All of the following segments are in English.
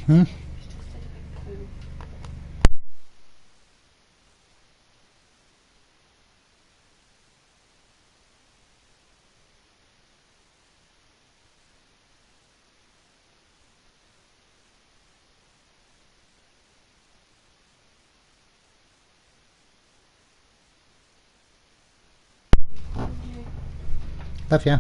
Hmm? Love ya.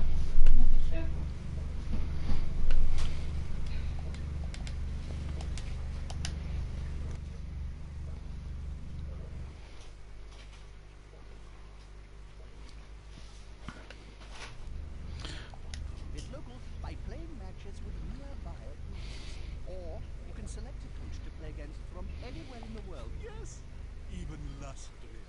Visit local by playing matches with nearby opponents. Or you can select a coach to play against from anywhere in the world. Yes, even Lustria.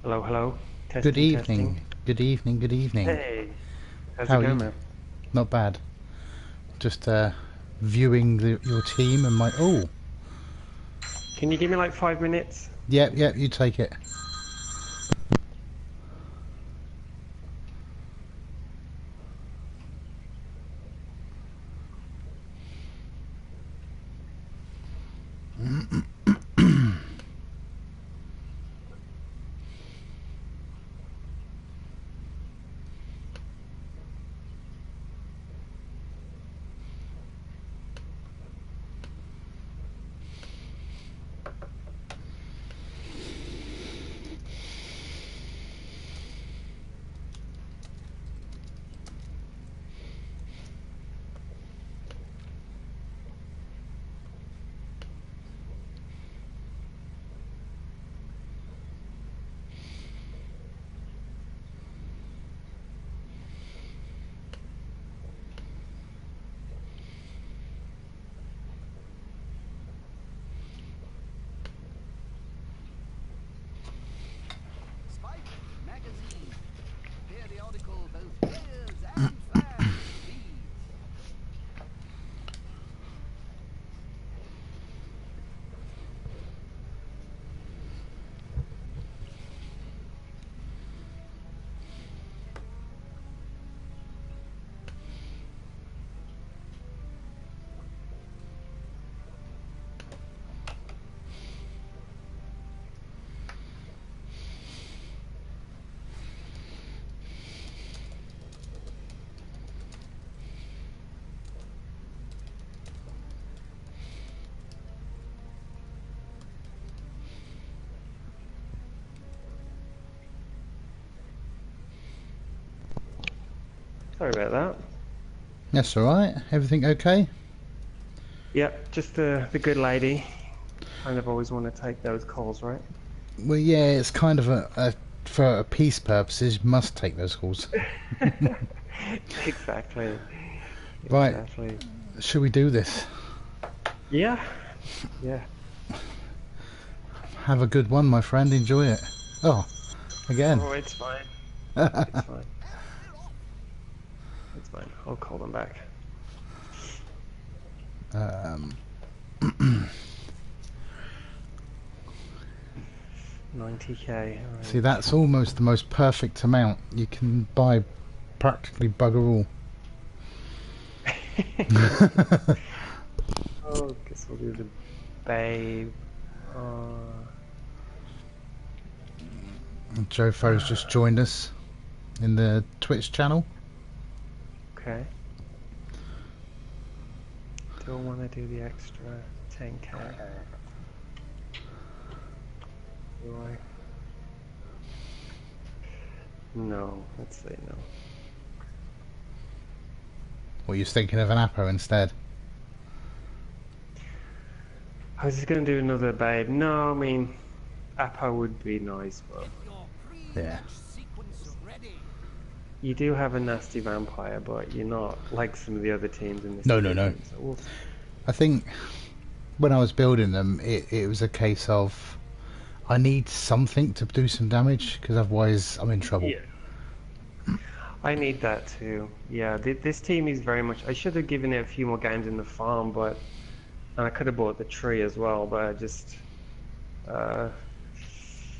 Hello, hello. Good Testing, evening. testing. Good evening. Good evening. Hey, how's How it are going, you? man? Not bad. Just viewing your team and my... Oh! Can you give me like 5 minutes? Yep, yep, you take it. Spike Magazine. Periodical both players and fans read. Sorry about that. That's alright. Everything okay? Yep, just the good lady. Kind of always want to take those calls, right? Well, yeah, it's kind of for peace purposes, must take those calls. Exactly. Right, Exactly. should we do this? Yeah. Yeah. Have a good one, my friend. Enjoy it. Oh, again. Oh, it's fine. It's fine. It's fine. I'll call them back. 90k. All See, right. that's almost the most perfect amount. You can buy practically bugger all. Oh, guess we'll do the babe. Joe Fo's just joined us in the Twitch channel. Okay. Do I want to do the extra 10k? Do I? No, let's say no. Or you're thinking of an Apo instead? I was just gonna do another babe. No, I mean, Apo would be nice, but Your Yeah. pre-launch sequence ready. you do have a nasty vampire, but you're not like some of the other teams in this No, no, no. division. So we'll see. I think when I was building them, it was a case of I need something to do some damage because otherwise I'm in trouble. Yeah. I need that too. Yeah, this team is very much. I should have given it a few more games in the farm, but and I could have bought the tree as well. But I just, uh,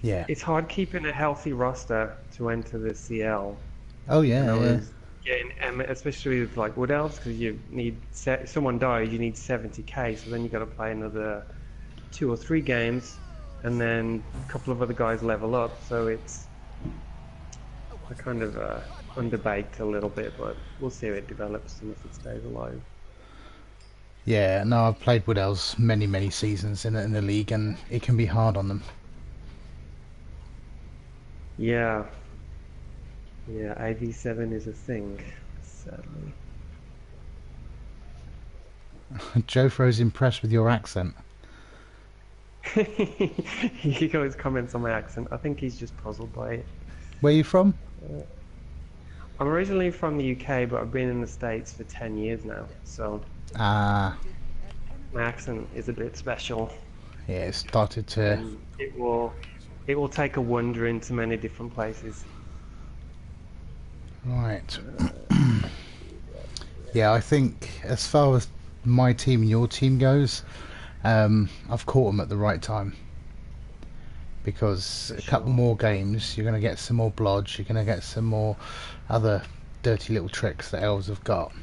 Yeah. it's hard keeping a healthy roster to enter the CL. Oh And yeah, I yeah. was getting, especially with like Wood Elves, because you need someone dies, you need 70k, so then you got to play another 2 or 3 games, and then a couple of other guys level up. So it's I kind of underbaked a little bit, but we'll see how it develops and if it stays alive. Yeah, no, I've played Wood Elves many seasons in the league, and it can be hard on them. Yeah, yeah, IV7 is a thing, sadly. Jofro's impressed with your accent. He always comments on my accent. I think he's just puzzled by it. Where are you from? I'm originally from the UK, but I've been in the States for 10 years now, so Ah, my accent is a bit special, yeah, it started to... and it will take a wander into many different places. Right. Yeah, I think as far as my team and your team goes, I've caught them at the right time. Because For a couple sure. more games, you're going to get some more blodge, you're going to get some more other dirty little tricks that elves have got.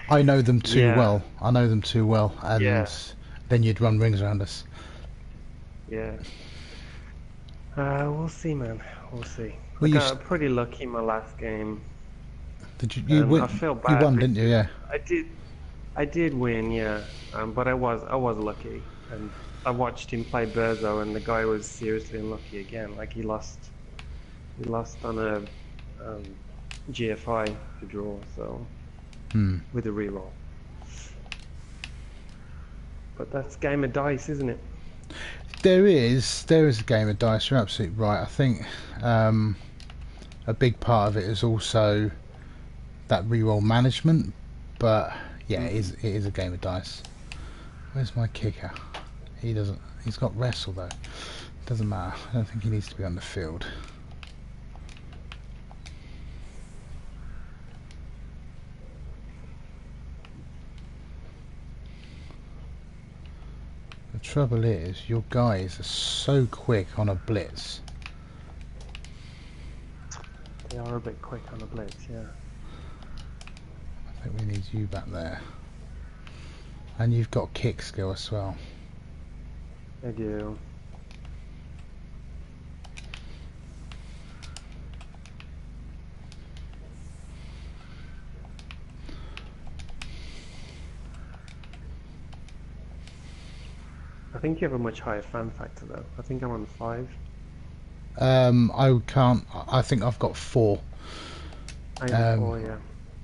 I know them too Yeah, well. I know them too well, and yeah, then you'd run rings around us. yeah. We'll see, man. We'll see. I Well, got pretty lucky in my last game. did you I win? feel You bad won, didn't you? because Yeah. I did win, yeah. But I was lucky, and I watched him play Berzo, and the guy was seriously unlucky again. Like he lost on a GFI to draw, so Hmm. with a reroll. But that's game of dice, isn't it? There is a game of dice. You're absolutely right. I think a big part of it is also that reroll management. But yeah, it is a game of dice. Where's my kicker? He doesn't. He's got wrestle though. Doesn't matter. I don't think he needs to be on the field. The trouble is, your guys are so quick on a blitz. They are a bit quick on the blitz, yeah. I think we need you back there. And you've got kick skill as well. I do. I think you have a much higher fan factor though. I think I'm on 5. I can't. I think I've got 4. I am Um, 4, yeah.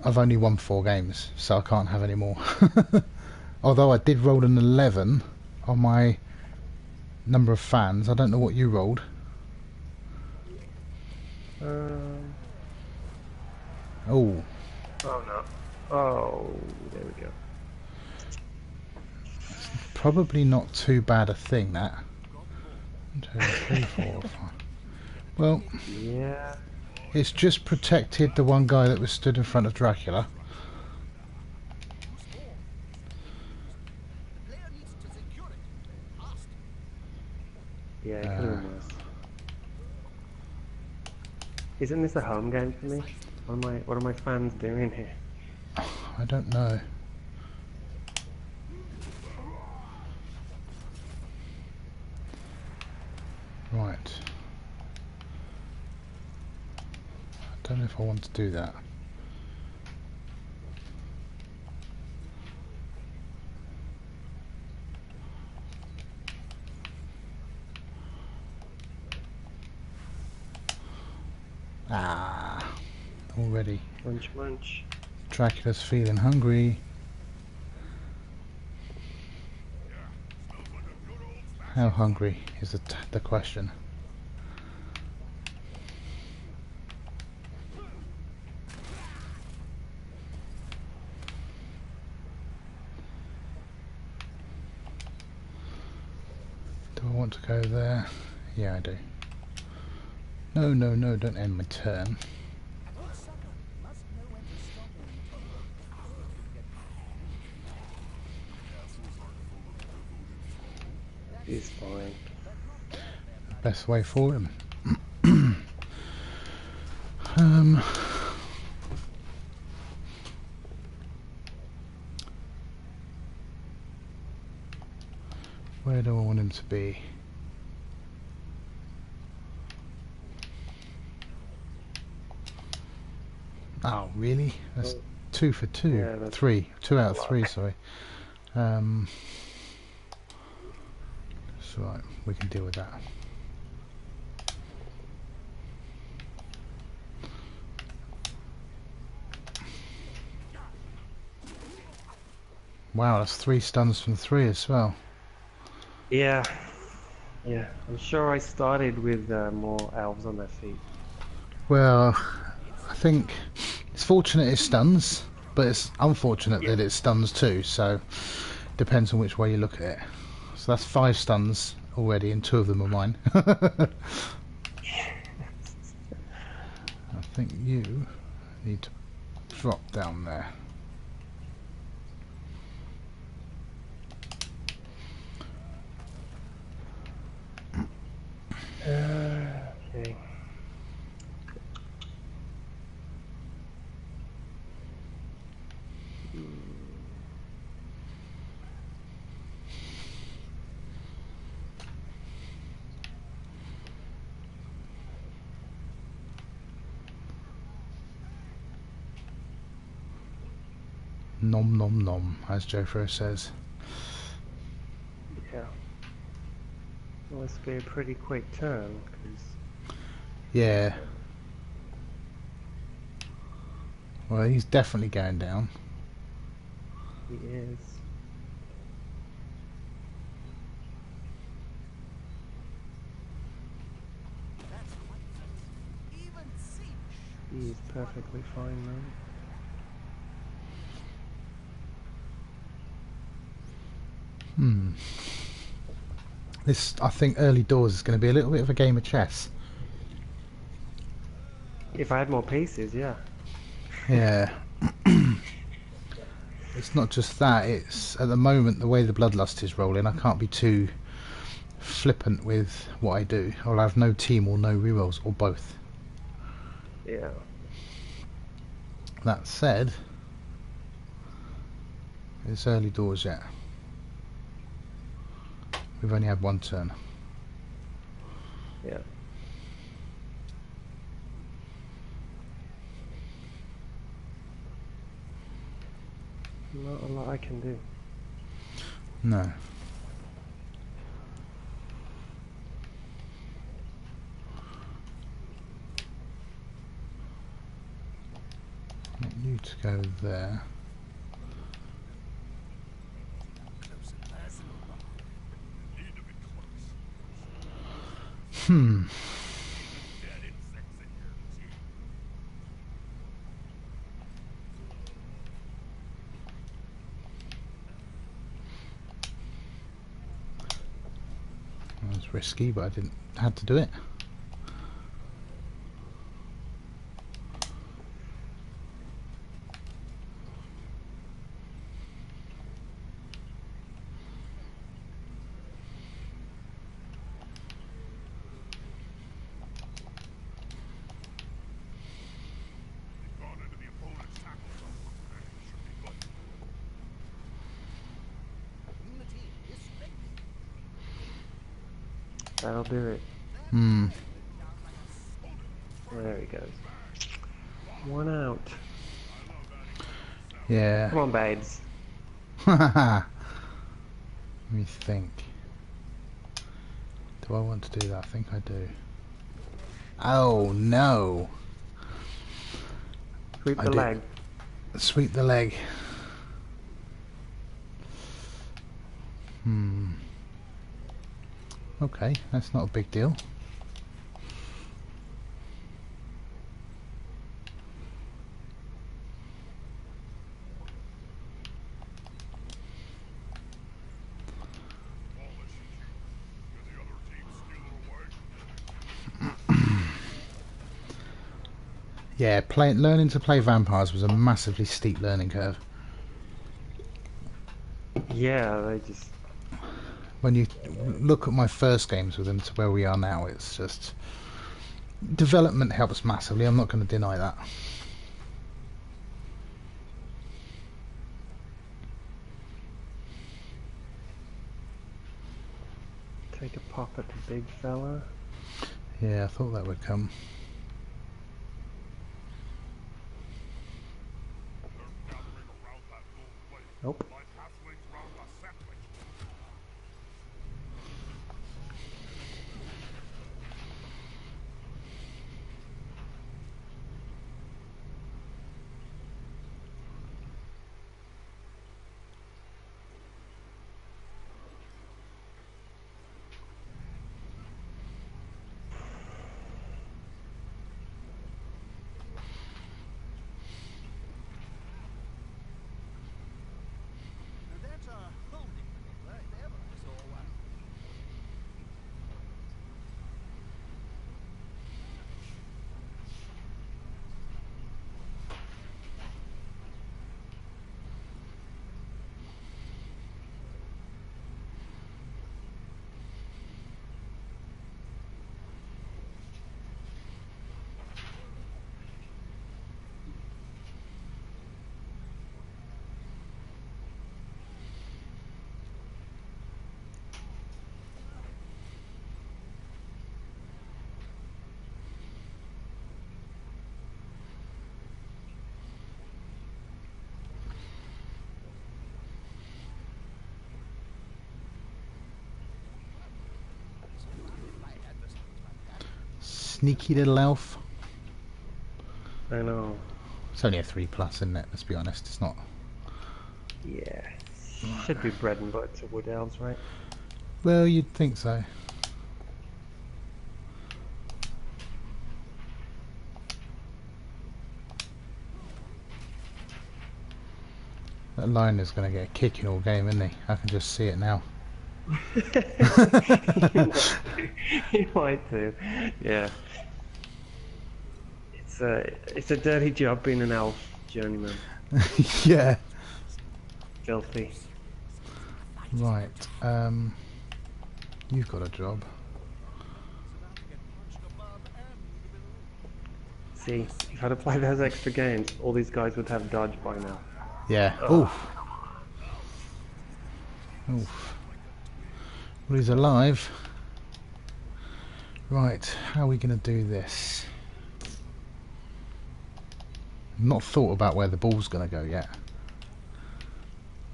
I've only won 4 games, so I can't have any more. Although I did roll an 11 on my number of fans. I don't know what you rolled. Um, Oh, oh no. Oh, there we go. probably not too bad a thing that. 1, 2, 3, 4, 5. Well, Yeah. it's just protected the one guy that was stood in front of Dracula. The player needs to secure it fast. Yeah, it could have been worse. Isn't this a home game for me? What are my fans doing here? I don't know. Right. I don't know if I want to do that. Ah, already. Munch, munch. Dracula's feeling hungry. How hungry is the question. Do I want to go there? Yeah, I do. No, no, no, don't end my turn. is fine. Best way for him. um, where do I want him to be? Oh, really? That's 2 for 2. Yeah, that's 2 out of 3, sorry. That's right, we can deal with that. Wow, that's 3 stuns from 3 as well. Yeah. Yeah, I'm sure I started with more elves on their feet. Well, I think it's fortunate it stuns, but it's unfortunate that it stuns too, so depends on which way you look at it. So that's 5 stuns already, and 2 of them are mine. I think you need to drop down there. Okay. Nom nom nom, as Jofro says. Yeah. Well, this will be a pretty quick turn, because... Yeah. Well, he's definitely going down. He is. That's quite nice. Even Siege. He is perfectly fine now. This, I think, early doors is going to be a little bit of a game of chess. If I had more pieces, yeah. Yeah. It's not just that, it's at the moment the way the bloodlust is rolling, I can't be too flippant with what I do. I'll have no team or no rerolls, or both. Yeah. That said, it's early doors yet. We've only had 1 turn. Yeah. Not a lot I can do. No. I want you to go there. Close and personal. Need to be close. Hmm. Dead insects in here too. That was risky, but I didn't had to do it. Gone into the opponent's tackle zone. Should be good. Unity is strength. That'll do it. Hmm. There he goes. 1 out. Yeah. Come on, babes. Let me think. Do I want to do that? I think I do. Oh no! Sweep I the did. leg. Sweep the leg. Okay, that's not a big deal. Yeah, learning to play vampires was a massively steep learning curve. Yeah, they just... when you look at my first games with him to where we are now, it's just development helps massively. I'm not going to deny that. Take a pop at the big fella. Yeah, I thought that would come. Nope. Now that's a holding maneuver if ever I saw one. Sneaky little elf. I know. It's only a 3+, isn't it? Let's be honest. It's not. Yeah. Should be bread and butter to wood elves, right? Well, you'd think so. That line is going to get a kicking all game, isn't he? I can just see it now. You might do. Yeah. It's a dirty job being an elf journeyman. Yeah. Filthy. Right. You've got a job. See, if I'd have played those extra games, all these guys would have dodge by now. Yeah. Oof. Oof. Well, he's alive. Right. How are we going to do this? Not thought about where the ball's going to go yet,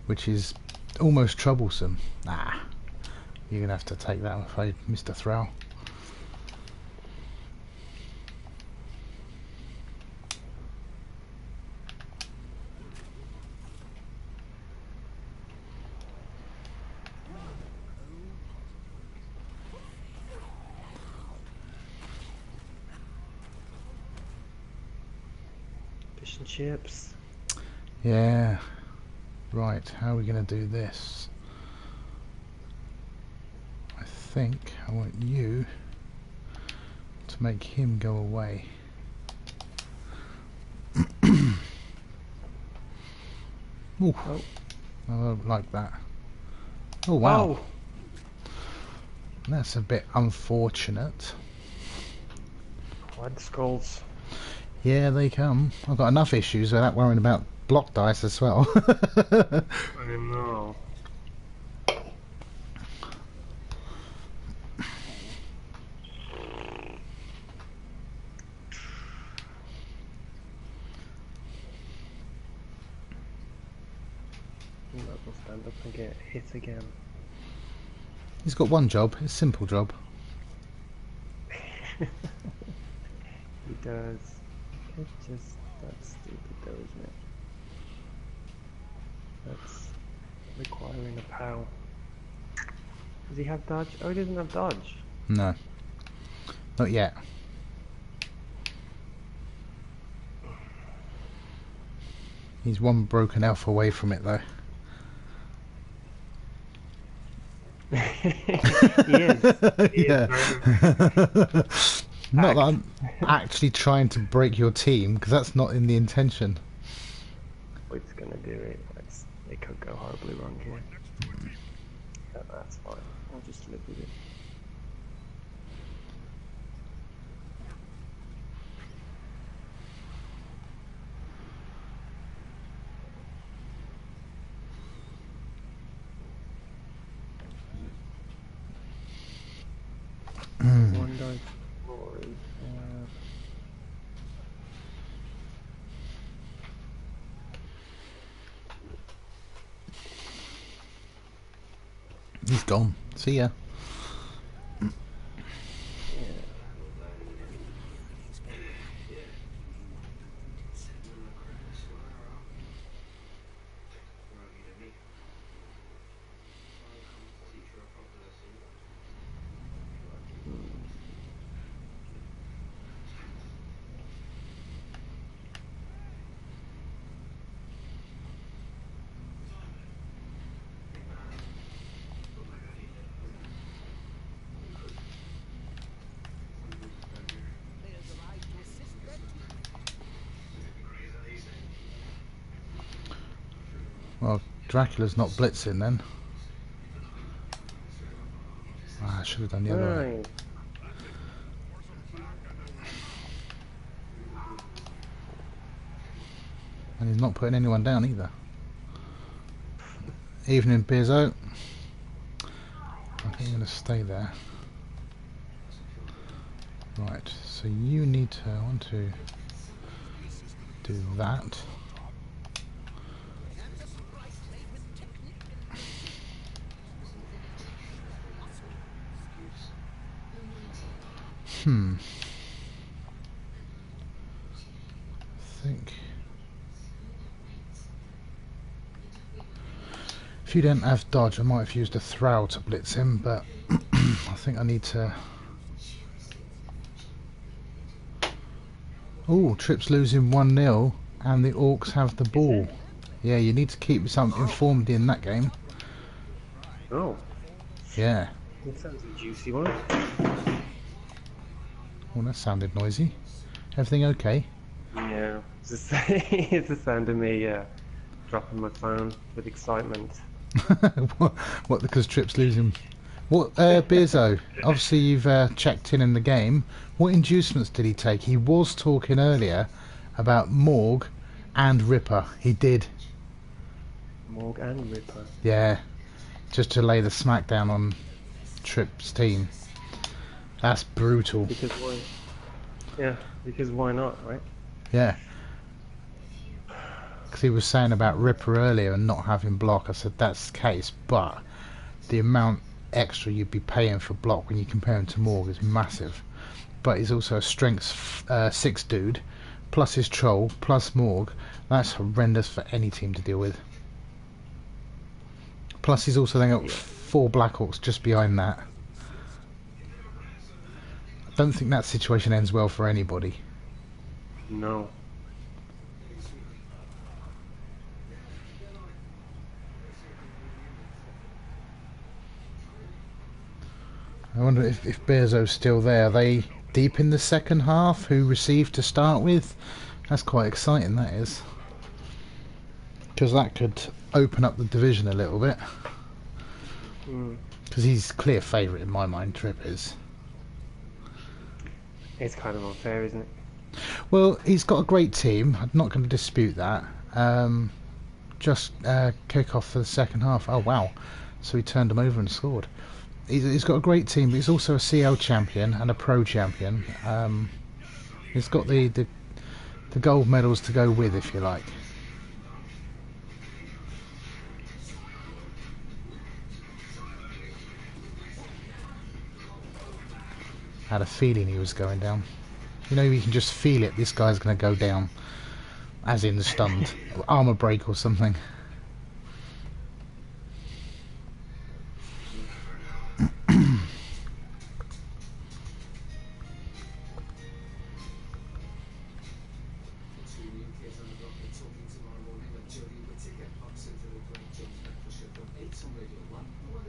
which is almost troublesome. Ah, you're going to have to take that, I'm afraid, Mr. Thrall. Fish and chips. Yeah. Right, how are we going to do this? I think I want you to make him go away. Ooh, Oh. I don't like that. Oh wow, Oh. that's a bit unfortunate. Quad skulls. Yeah, they come. I've got enough issues without worrying about block dice as well. I know. He might as well stand up and get hit again. He's got one job, it's a simple job. He does. It's just that's stupid though, isn't it? That's requiring a POW. Does he have dodge? Oh, he doesn't have dodge. No, not yet. He's one broken elf away from it though. He is. He Yeah. is. Not that I'm actually trying to break your team, because that's not in the intention. It's gonna do it. It could go horribly wrong here. That's fine. I'll just live with it. One dice glory. He's gone. See ya. Players arrive to assist their team. Well, Dracula's not blitzing then. Ah, I should have done the other way. Right. And he's not putting anyone down either. Evening, Beerzo. I think you're going to stay there. Right, so you need to want to do that. I think if you didn't have dodge, I might have used a throw to blitz him, but I think I need to. Oh, Trip's losing 1-0 and the Orcs have the ball. Yeah, you need to keep some informed in that game. Oh, Yeah. that sounds a juicy one. Oh, that sounded noisy. Everything okay? Yeah, it's it's the sound of me dropping my phone with excitement. what, because Trip's losing? What, Beerzo, obviously you've checked in the game. What inducements did he take? He was talking earlier about Morg and Ripper. He did. Morg and Ripper. Yeah, just to lay the smackdown on Trip's team. That's brutal. Because why? Yeah, because why not, right? Yeah. Because he was saying about Ripper earlier and not having block. I said that's the case, but the amount extra you'd be paying for block when you compare him to Morg is massive. But he's also a strength 6 dude, plus his troll, plus Morg. That's horrendous for any team to deal with. Plus he's also then got 4 Blackhawks just behind that. I don't think that situation ends well for anybody. No. I wonder if Beerzo's still there. Are they deep in the second half? Who received to start with? That's quite exciting, that is. Because that could open up the division a little bit. Because he's clear favourite in my mind, Trip is. It's kind of unfair, isn't it? Well, he's got a great team. I'm not going to dispute that. Just kick off for the second half. Oh, wow. So he turned him over and scored. He's got a great team, but he's also a CL champion and a pro champion. He's got the gold medals to go with, if you like. I had a feeling he was going down. You know, you can just feel it. This guy's going to go down, as in stunned, armor break or something.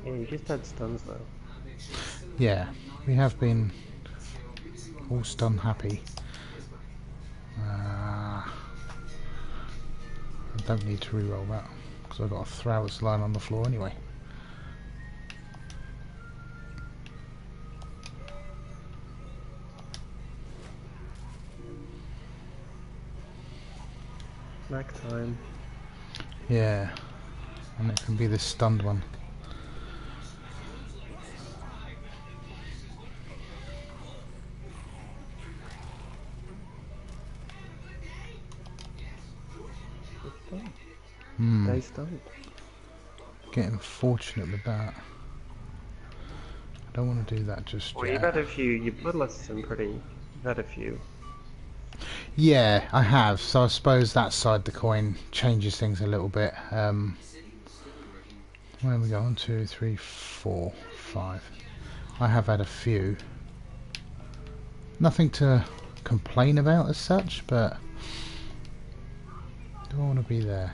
Yeah, you just had stuns though. Yeah, we have been all stun happy. I don't need to re-roll that because I've got a throw that's lying on the floor anyway. Snack time. Yeah, and it can be this stunned one. Stay stunned. Getting fortunate with that. I don't want to do that just Well, you've yet. had a few. Your bloodlust's been pretty. You've had a few. Yeah, I have. So I suppose that side of the coin changes things a little bit. Where we go? 1, 2, 3, 4, 5. I have had a few. Nothing to complain about as such, but do I want to be there?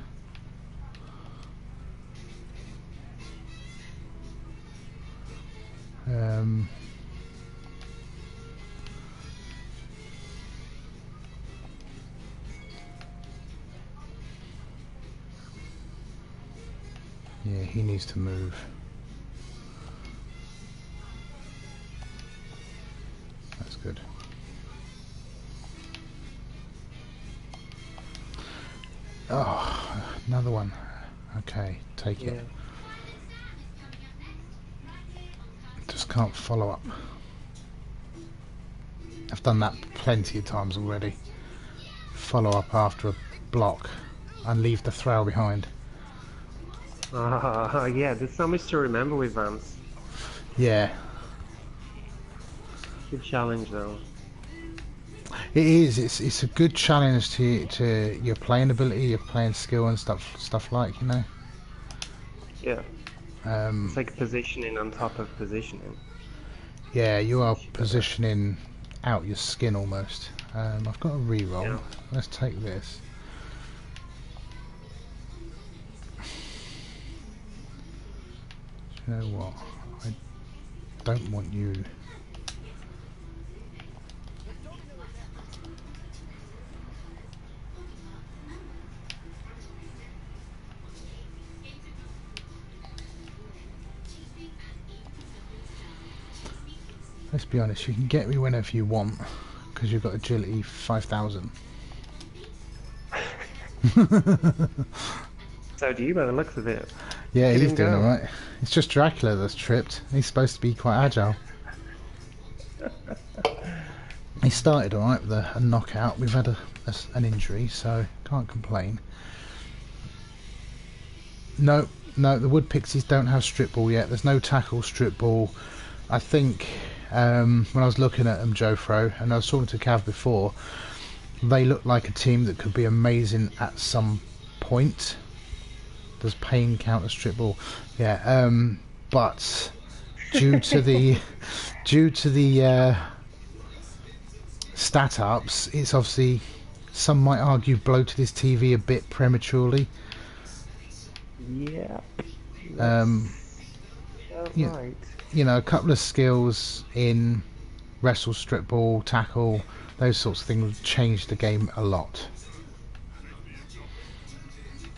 Yeah, he needs to move. That's good. Oh, another one. Okay, take it. Just can't follow up. I've done that plenty of times already. Follow up after a block and leave the throw behind. Yeah, there's so much to remember with Vance. Yeah. Good challenge though. It is. It's a good challenge to your playing ability, your playing skill and stuff like, you know. Yeah. It's like positioning on top of positioning. Yeah, you are positioning out your skin almost. I've got a reroll. Yeah. Let's take this. You know what? I don't want you. Let's be honest, you can get me whenever you want because you've got agility 5000. So do you by the looks of it. Yeah, Let he's him doing go. alright. It's just Dracula that's tripped. He's supposed to be quite agile. He started alright with a knockout. We've had an injury, so can't complain. No, the Wood Pixies don't have strip ball yet. There's no tackle strip ball. I think when I was looking at them, Joe Fro, and I was talking to Cav before, they look like a team that could be amazing at some point. Does pain count as strip ball? Yeah, but due to the stat ups, it's obviously, some might argue, bloated his TV a bit prematurely. Yeah. Yeah. Right. You know, a couple of skills in wrestle, strip ball, tackle, those sorts of things would change the game a lot.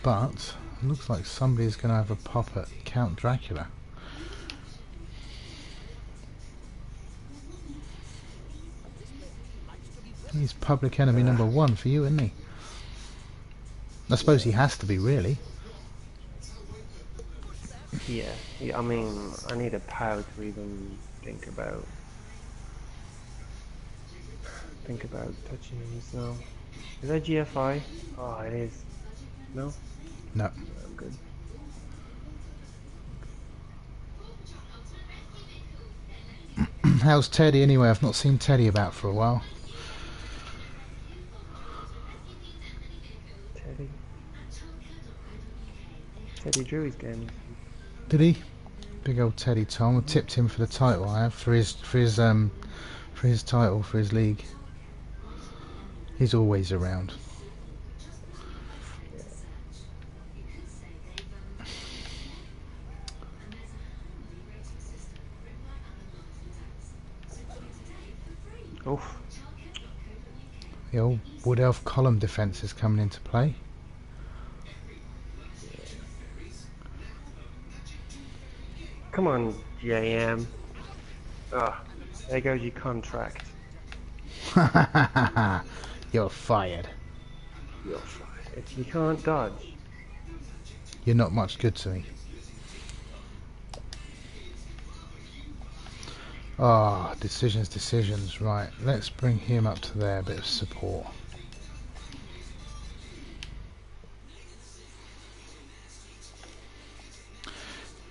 But it looks like somebody's going to have a pop at Count Dracula. He's public enemy number 1 for you, isn't he? I suppose he has to be, really. Yeah. I mean, I need a POW to even think about touching him. So, is that GFI? Oh, it is. No. No. I'm good. How's Teddy anyway? I've not seen Teddy about for a while. Teddy drew his game. Did he? Big old Teddy Tom. I tipped him for the title. I have for his title, for his league. He's always around. Oof. The old Wood Elf column defence is coming into play. Come on, JM. Ah, there goes your contract. You're fired. You're fired. If you can't dodge, You're not much good to me. Ah, decisions. Right, let's bring him up to there, a bit of support.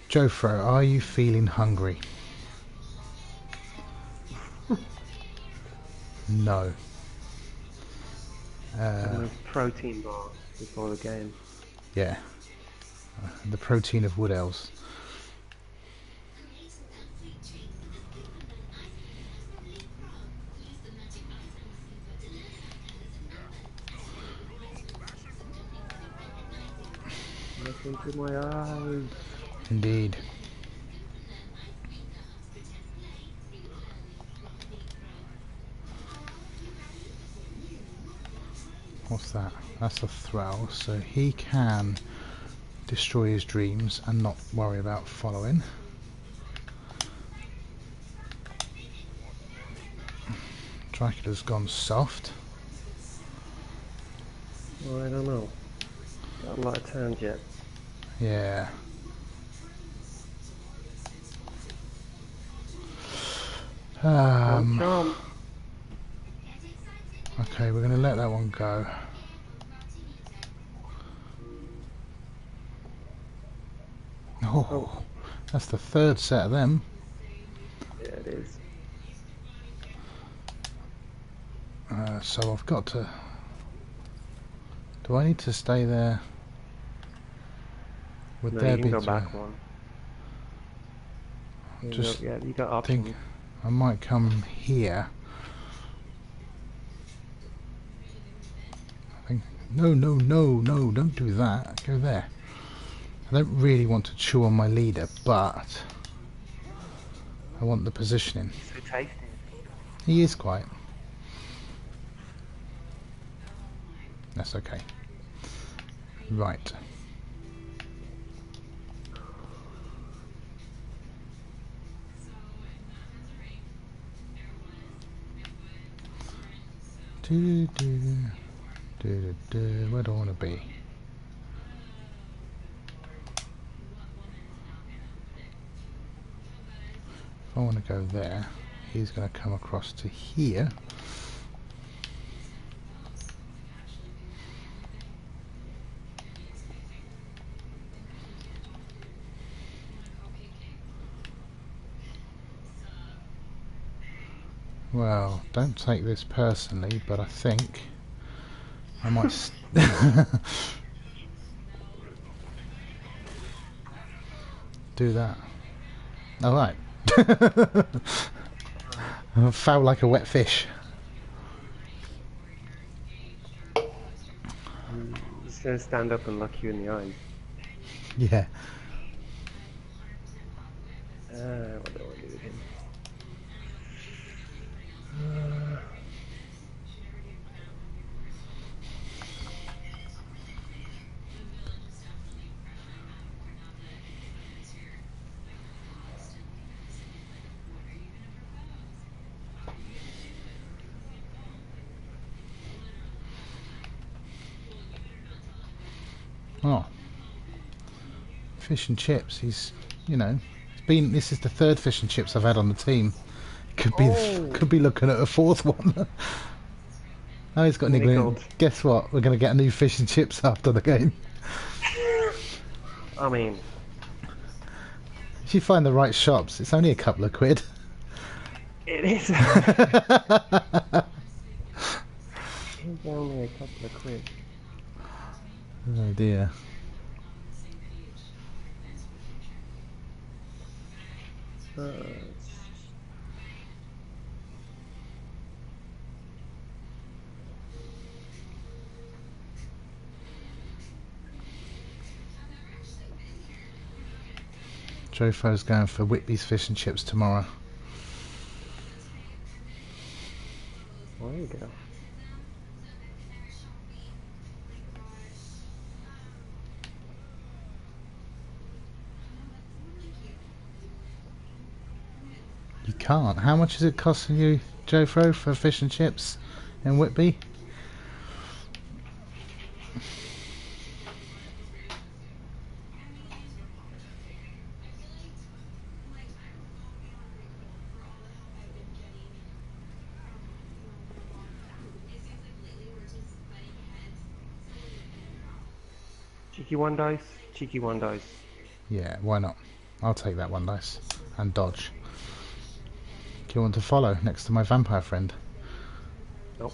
Jofro, are you feeling hungry? No. having those protein bars before the game. Yeah. The protein of wood elves. Look into my eyes. Indeed. What's that? That's a thrall, so he can destroy his dreams and not worry about following. Dracula's gone soft. Well, I don't know. Got a lot of turns yet. Yeah. Chomp. Okay, we're going to let that one go. Oh, that's the third set of them. Yeah, it is. So I've got to... Do I need to stay there? Would No, there you be can go to... back one. Just Yeah, you got think options. I might come here. I think... No, don't do that. Go there. I don't really want to chew on my leader, but I want the positioning. So tasty. He is quite. That's okay. Right. Where do I want to be? If I want to go there, he's going to come across to here. Well, don't take this personally, but I think I might do that. Alright. Foul like a wet fish. He's gonna stand up and look you in the eyes. Yeah. What do I do with him? Oh. Fish and chips. He's, you know, this is the third fish and chips I've had on the team. Could be looking at a fourth one. Oh, he's got niggling. Guess what? We're going to get a new fish and chips after the game. I mean, if you find the right shops, it's only a couple of quid. it is. It's only a couple of quid. Oh dear. Jofo's going for Whitby's fish and chips tomorrow. There you go. You can't. How much is it costing you, Jofro, for fish and chips in Whitby? Cheeky one dice. Cheeky one dice. Yeah, why not? I'll take that one dice and dodge. Do you want to follow next to my vampire friend? Nope.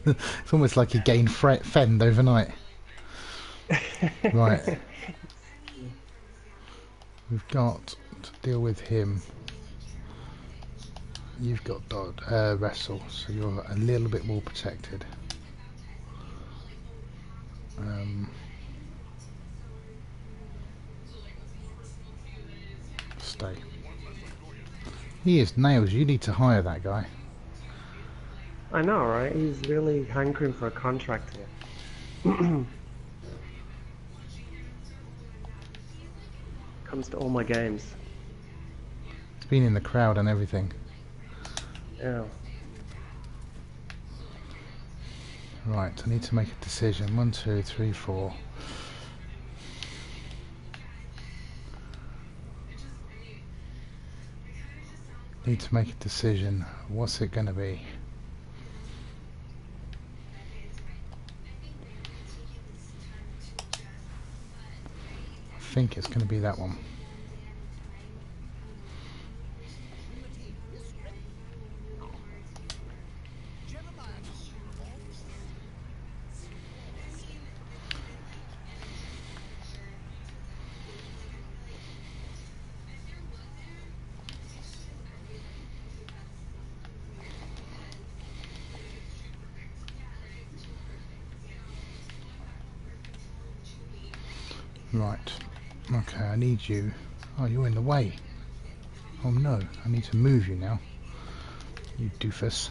It's almost like you gain fend overnight. Right. We've got to deal with him. You've got wrestle, so you're a little bit more protected. Stay. He is nails. You need to hire that guy. I know, right? He's really hankering for a contract here. Comes to all my games. It's been in the crowd and everything. Yeah. Right, I need to make a decision. 1, 2, 3, 4. Need to make a decision. What's it going to be? I think it's going to be that one. Right. Okay, I need you. Oh, you're in the way. Oh no, I need to move you now. You doofus.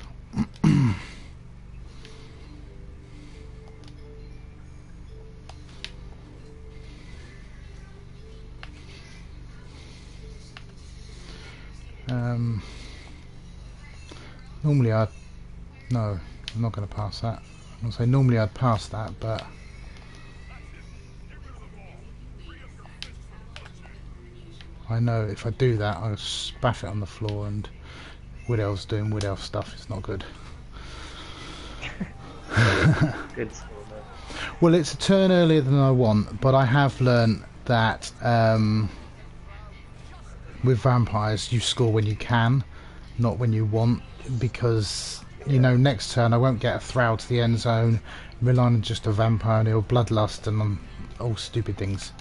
Normally I'd... No, I'm not going to pass that. I'm going to say normally I'd pass that, but... I know if I do that, I'll spaff it on the floor, and Wood Elf's doing Wood Elf stuff. It's not good. Good score, man. Well, it's a turn earlier than I want, but I have learnt that with vampires, you score when you can, not when you want, because, you know, next turn I won't get a Thrall to the end zone, relying on just a vampire and he'll bloodlust and all stupid things.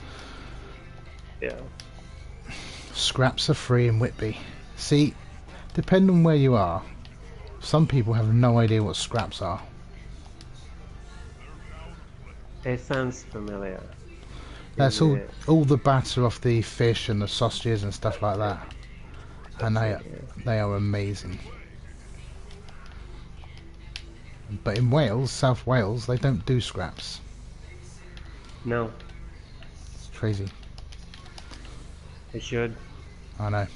Yeah. Scraps are free in Whitby. See, depending on where you are, some people have no idea what scraps are. It sounds familiar. That's all the batter off the fish and the sausages and stuff like that. And they are amazing. But in Wales, South Wales, they don't do scraps. No, It's crazy. it should. I know.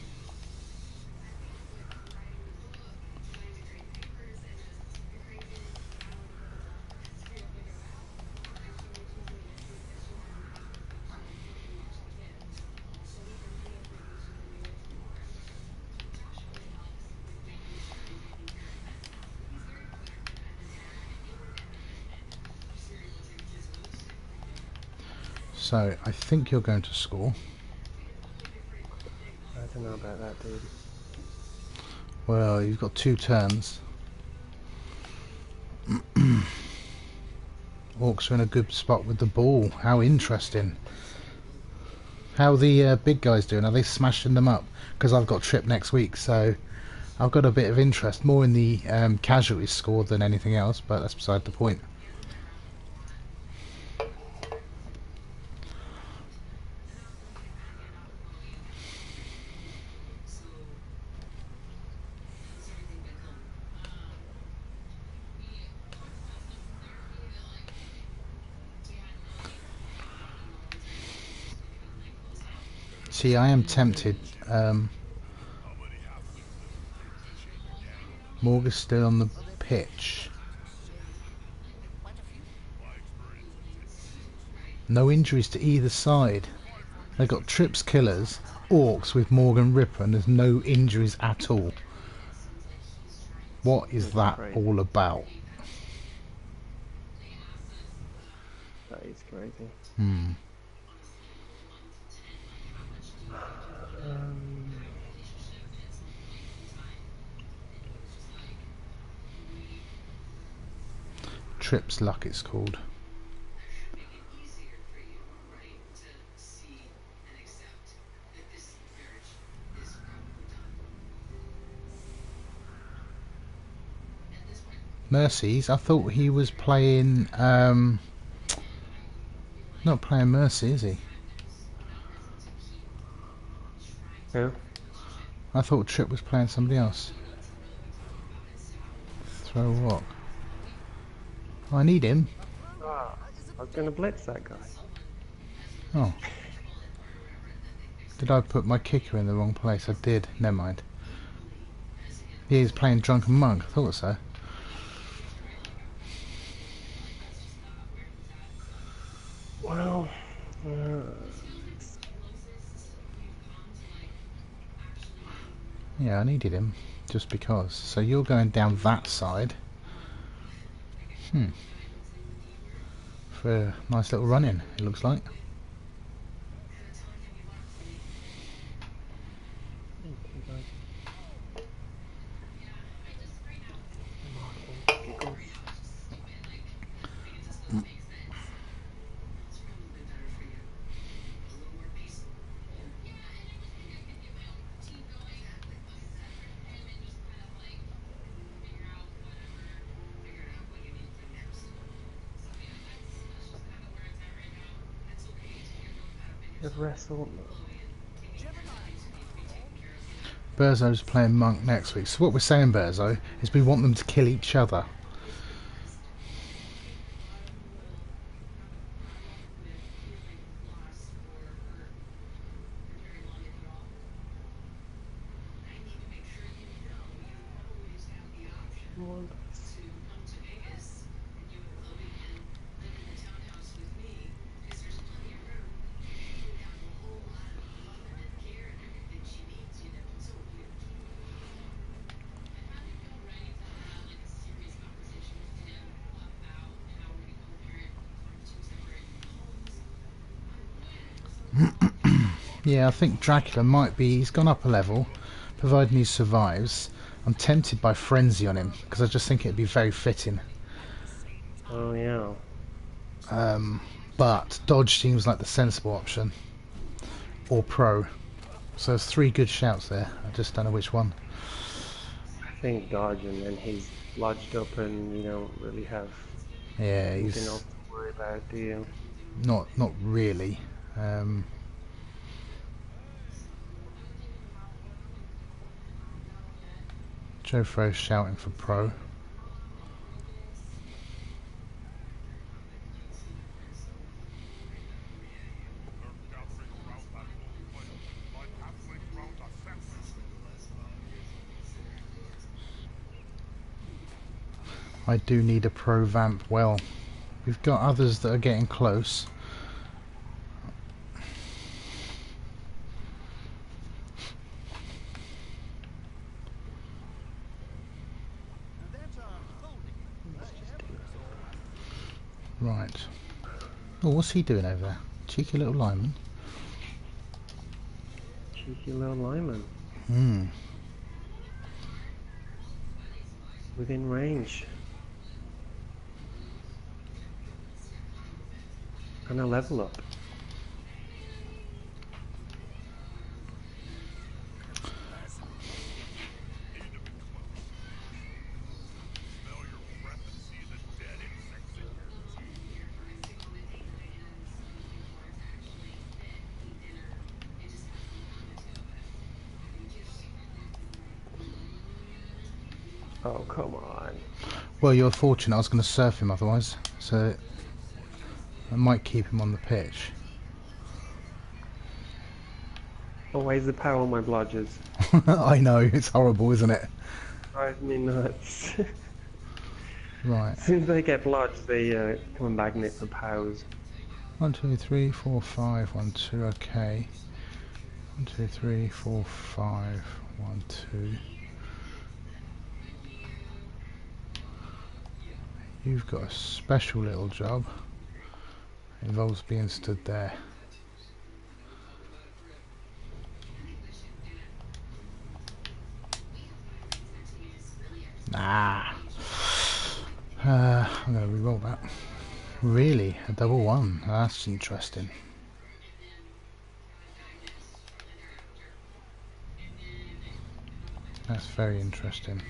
So, I think you're going to score. I don't know about that, dude. Well, you've got 2 turns. Orcs are in a good spot with the ball. How interesting. How the big guys doing? Are they smashing them up? Because I've got trip next week, so I've got a bit of interest. More in the casualties score than anything else, but that's beside the point. See, I am tempted. Morgan's still on the pitch. No injuries to either side. They've got trips killers, orcs with Morgan Ripper, and there's no injuries at all. What is that all about? That is crazy. Hmm. Um, Trip's Luck it's called. Mercies? I thought he was playing not playing Mercy, is he? yeah. I thought Trip was playing somebody else. Throw rock. I need him. Ah, I was going to blitz that guy. Oh. Did I put my kicker in the wrong place? I did. Never mind. Yeah, he's playing Drunken Monk. I thought so. Well, Yeah, I needed him. Just because. So you're going down that side. For a nice little run in, it looks like. okay, guys. Marking giggles. Just wrestle. Berzo's playing Monk next week. So what we're saying, Berzo, is we want them to kill each other. Yeah, I think Dracula might be... He's gone up a level, providing he survives. I'm tempted by Frenzy on him, because I just think it'd be very fitting. Oh, yeah. But Dodge seems like the sensible option. Or Pro. So there's 3 good shouts there. I just don't know which one. I think Dodge, and then he's lodged up and you don't really have Yeah, anything he's else to worry about, do you? not really. Joe Fro's shouting for Pro. I do need a Pro Vamp. Well, we've got others that are getting close. Right. Oh, what's he doing over there? Cheeky little lineman. Cheeky little lineman. Within range. And a level up. Oh, come on. Well, you're fortunate. I was going to surf him otherwise, so I might keep him on the pitch. Always the power on my blodgers. I know, it's horrible, isn't it? Drives me nuts. Right. As soon as they get blodged, they become a magnet for powers. 1, 2, 3, 4, 5, 1, 2, okay. 1, 2, 3, 4, 5, 1, 2. You've got a special little job. involves being stood there. Nah. I'm going to re-roll that. Really? A double one? That's interesting. That's very interesting.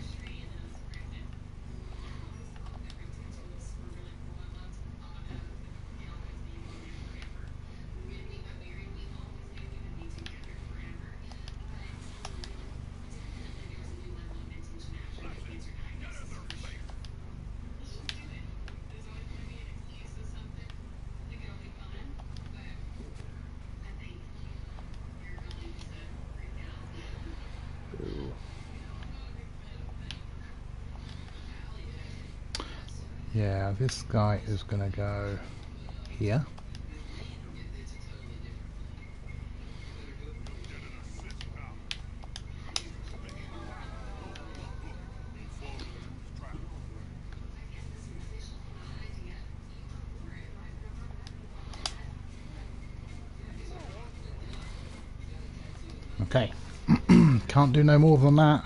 Ooh. Yeah, this guy is going to go here. Okay. Can't do no more than that.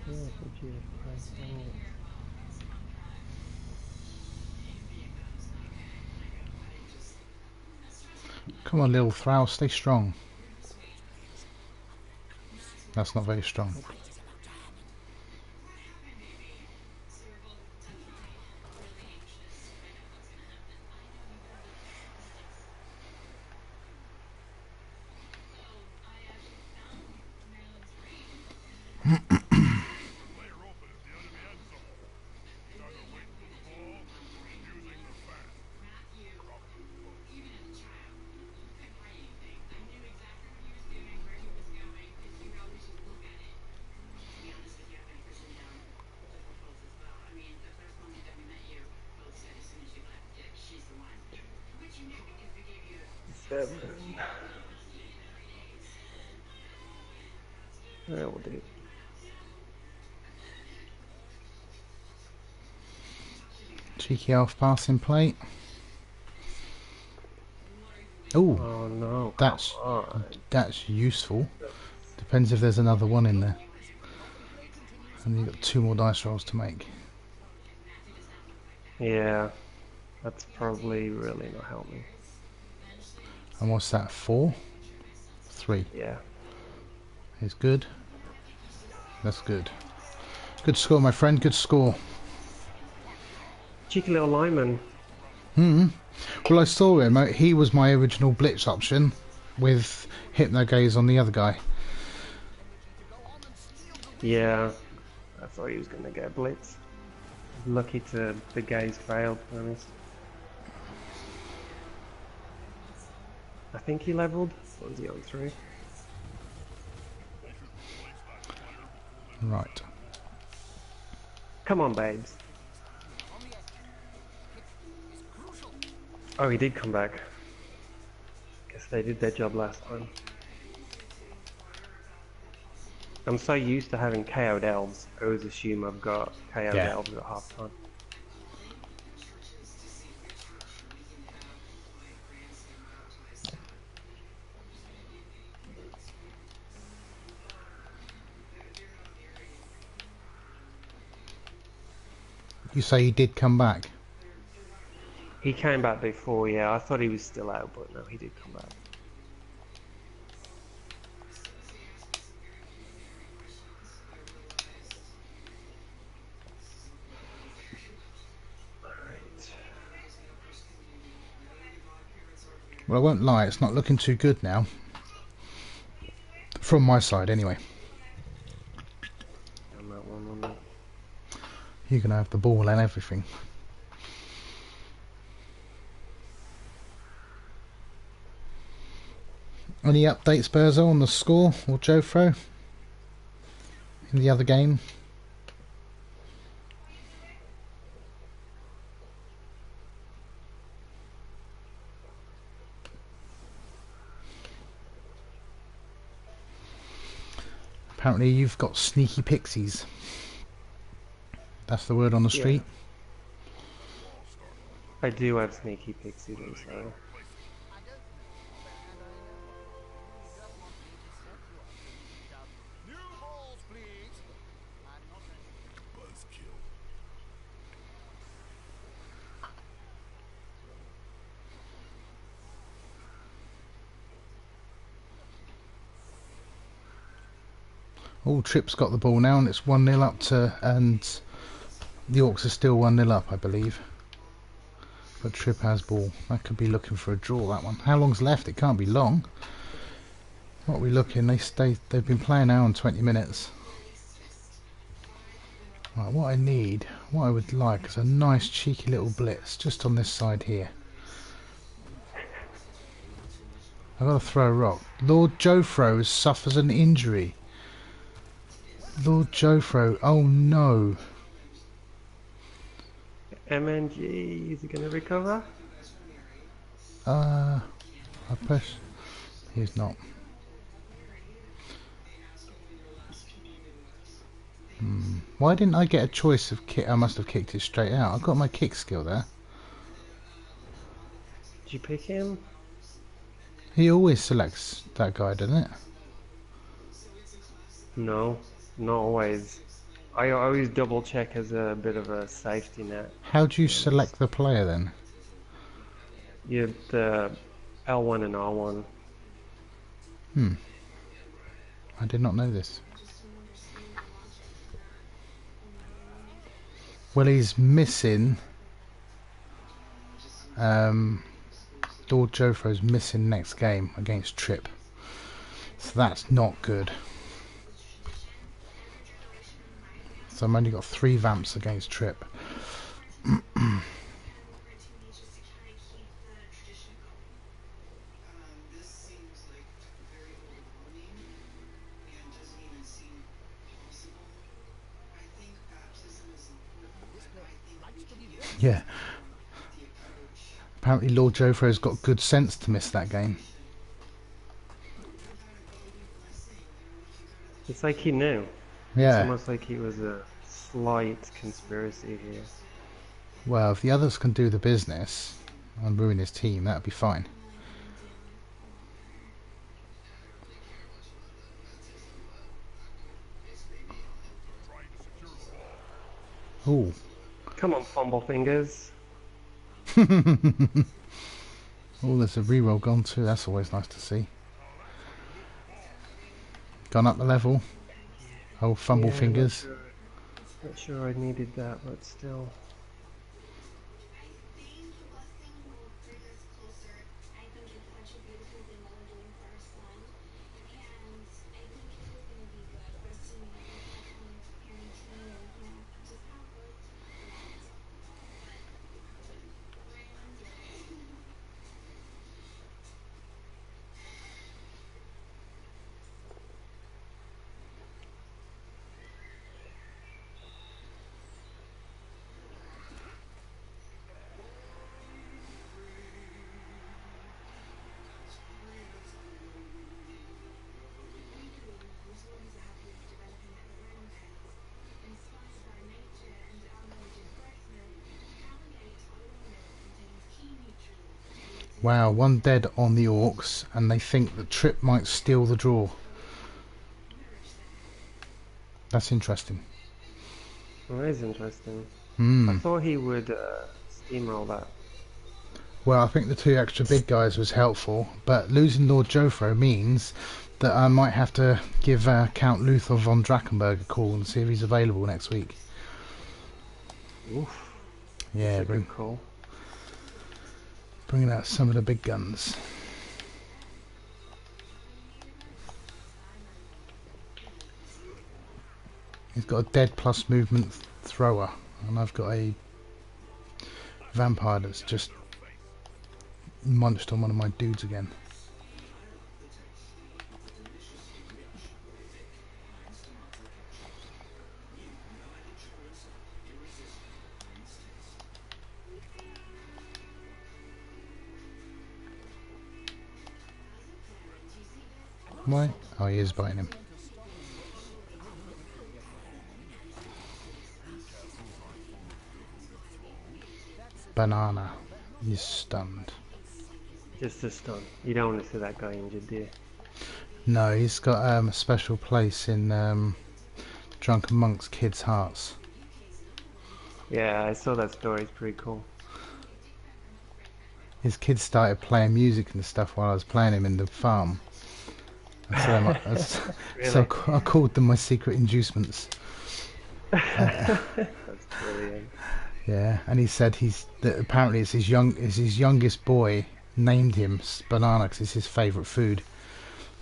Yeah, for Jesus Christ, dang it. Come on, little Thrall, stay strong. That's not very strong. Seven. That will do. Cheeky elf passing plate. Oh, Oh no, come that's on. useful. Depends if there's another one in there. And you've got 2 more dice rolls to make. Yeah, that's probably really not help me. And what's that? 4? 3 Yeah. is good. That's good. Good score, my friend. Good score. Cheeky little lineman. Well, I saw him. He was my original blitz option, with Hypno Gaze on the other guy. Yeah, I thought he was going to get blitz. Lucky to the gaze failed, to be honest. I think he leveled. What was he on 3? Right. Come on, babes. Oh, he did come back. Guess they did their job last time. I'm so used to having KO'd elves. I always assume I've got KO'd Yeah. elves at half time. You say he did come back? He came back before, yeah. I thought he was still out, but no, he did come back. Alright. Well, I won't lie, it's not looking too good now. From my side, anyway. On that one, on that. You're going to have the ball and everything. Any updates, Berzo, on the score or Jofro in the other game? Apparently you've got sneaky pixies. That's the word on the street. I do have sneaky pixies, I'm sorry. I don't know, and I know you don't want me to set you up to beat up. New balls, please. I'm not a buzzkill. Oh, Trip's got the ball now and it's 1-0 up to, and the Orcs are still 1-0 up, I believe. But Trip has ball. That could be looking for a draw, that one. How long's left? It can't be long. What are we looking? They've been playing now in 20 minutes. Right, what I would like is a nice cheeky little blitz just on this side here. I've got to throw a rock. Lord Jofro suffers an injury. Lord Jofro, oh no. MNG, is he going to recover? I press. He's not. Why didn't I get a choice of kick? I must have kicked it straight out. I've got my kick skill there. Did you pick him? He always selects that guy, doesn't it? No, not always. I always double check as a bit of a safety net. How do you select the player then? You have the L1 and R1. I did not know this. Well, he's missing. Lord Jofro's missing next game against Trip, so that's not good. So I've only got 3 vamps against Trip. Yeah. Apparently Lord Jofro's got good sense to miss that game. It's like he knew. Yeah. It's almost like he was a slight conspiracy here. Well, if the others can do the business and ruin his team, that'd be fine. Ooh. Come on, fumble fingers. Oh, there's a reroll gone too. That's always nice to see. Gone up the level. Oh, fumble Yeah, fingers. Not sure I needed that, but still. Wow, 1 dead on the Orcs, and they think that Trip might steal the draw. That's interesting. Well, that is interesting. I Hmm. thought he would steamroll that. Well, I think the 2 extra big guys was helpful, but losing Lord Jofro means that I might have to give Count Luther von Drachenberg a call and see if he's available next week. Oof, that's Yeah, a good call. bringing out some of the big guns. He's got a dead plus movement thrower, and I've got a vampire that's just munched on one of my dudes again. Why? Oh, he is biting him. Banana. He's stunned. Just a stun. You don't want to see that guy injured, do you? No, he's got a special place in Drunken Monk's kids' hearts. Yeah, I saw that story. It's pretty cool. His kids started playing music and stuff while I was playing him in the farm. So I called them my secret inducements. That's brilliant. Yeah, and he said that apparently it's his youngest boy named him Banana because it's his favourite food,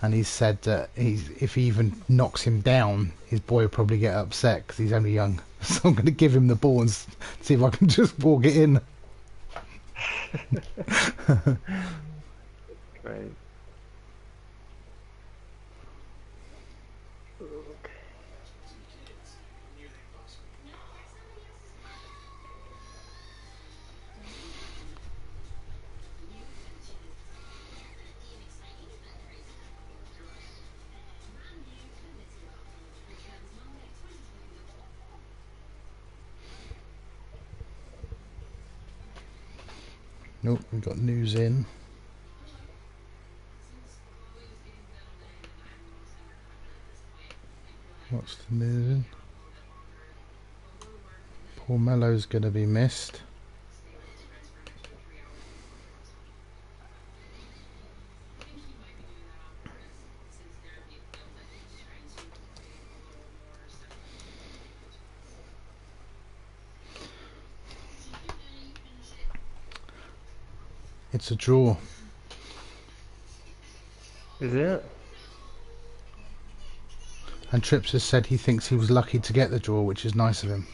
and he said that if he even knocks him down, his boy will probably get upset because he's only young. So I'm going to give him the ball and see if I can just walk it in. Great. Nope, we've got news in. What's the news in? Poor Mello's going to be missed. It's a draw. Is it? And Trips has said he thinks he was lucky to get the draw, which is nice of him.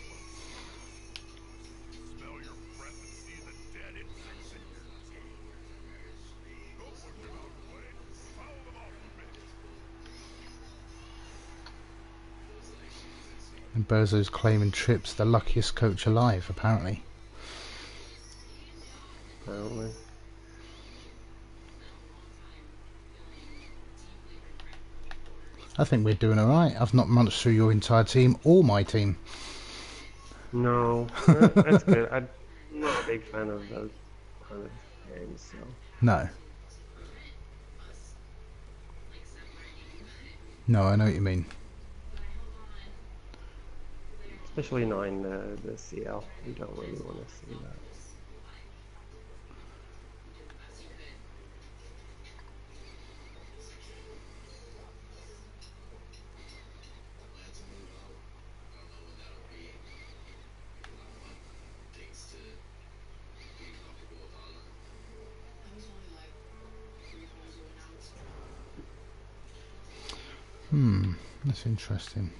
And Bozo's claiming Trips the luckiest coach alive, apparently. Apparently. I think we're doing alright. I've not munched through your entire team or my team. No, that's good. I'm not a big fan of those kind of games, so. No. No, I know what you mean. Especially not in the CL. You don't really want to see that. That's interesting.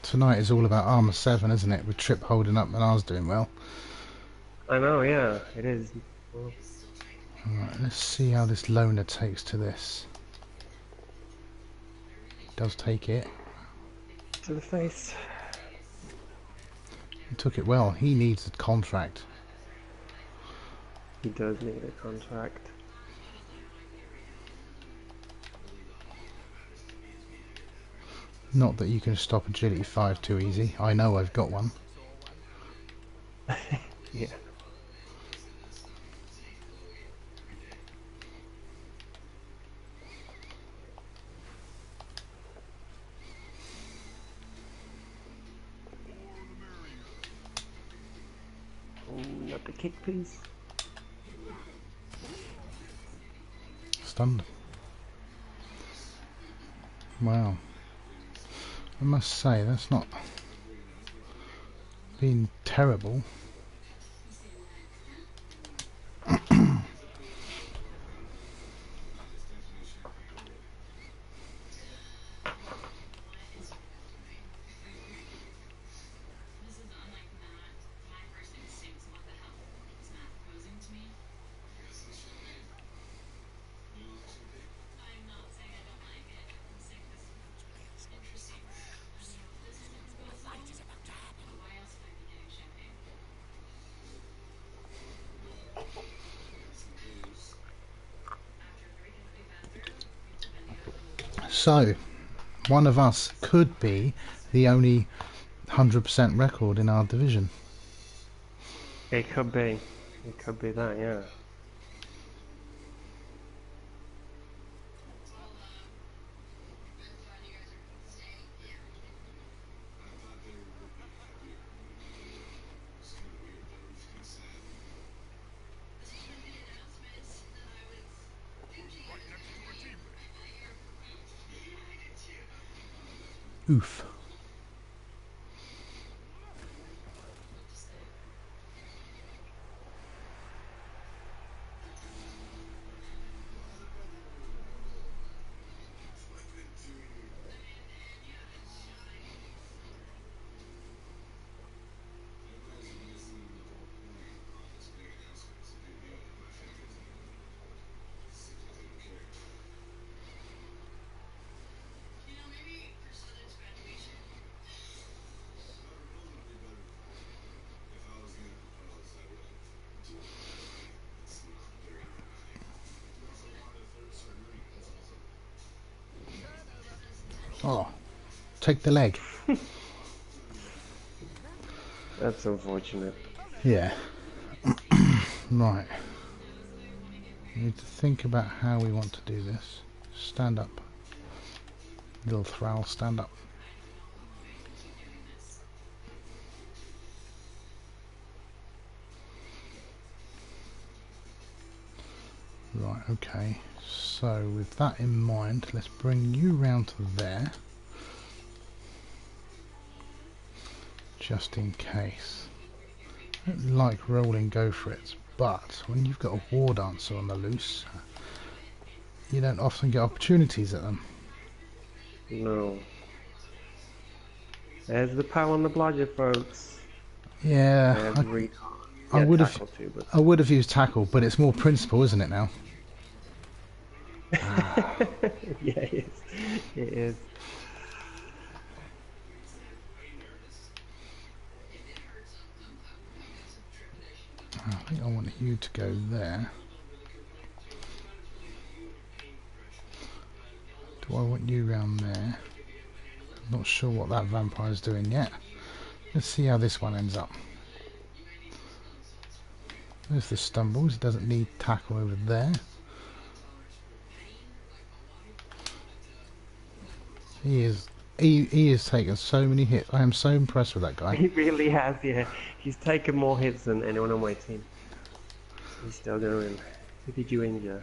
Tonight is all about Armour 7, isn't it? With Trip holding up and ours doing well. I know, yeah, it is. Well, Alright, let's see how this loner takes to this. Does take it. to the face. He took it well. He needs a contract. He does need a contract. Not that you can stop agility 5 too easy. I know I've got one. Yeah. Not the kick, please. Stunned. Wow. I must say, that's not been terrible. So, one of us could be the only 100% record in our division. It could be. It could be that, yeah. Oof. Oh, take the leg. That's unfortunate. Yeah. Right. We need to think about how we want to do this. Stand up. Little Thrall, stand up. Right, okay. So with that in mind, let's bring you round to there. Just in case. I don't like rolling go for it, but when you've got a war dancer on the loose, you don't often get opportunities at them. No. There's the power on the bludger, folks. Yeah, I would have. Too, but... I would have used tackle, but it's more principle, isn't it now? Yeah, it is. It is. I think I want you to go there. Do I want you round there? I'm not sure what that vampire's doing yet. Let's see how this one ends up. There's the stumbles. It doesn't need tackle over there. He is taking so many hits. I am so impressed with that guy. He really has, yeah. He's taken more hits than anyone on my team. He's still going. Who did you injure?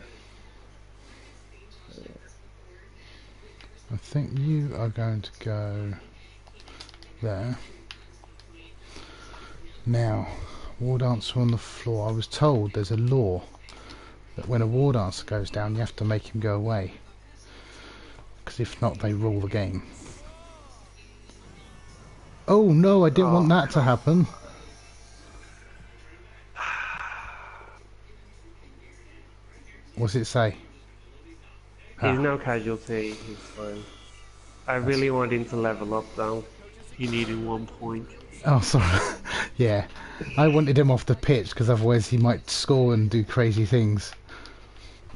I think you are going to go there. Now, war dancer on the floor. I was told there's a law that when a war dancer goes down, you have to make him go away. Because if not, they rule the game. Oh no, I didn't want that to happen. What's it say? He's no casualty, he's fine. I really want him to level up though. He needed 1 point. Oh, sorry. Yeah, I wanted him off the pitch because otherwise he might score and do crazy things.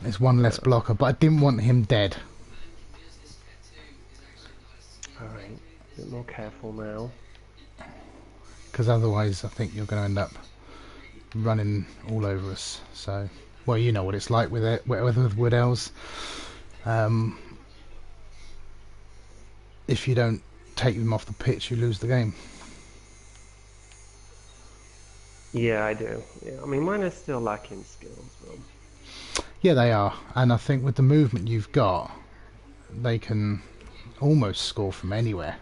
There's one less blocker, but I didn't want him dead. Alright, A bit more careful now. Because otherwise I think you're going to end up running all over us. So, well, you know what it's like with it, with Wood Elves. If you don't take them off the pitch, you lose the game. Yeah, I do. Yeah, I mean, mine are still lacking skills, though. Yeah, they are. And I think with the movement you've got, they can almost score from anywhere.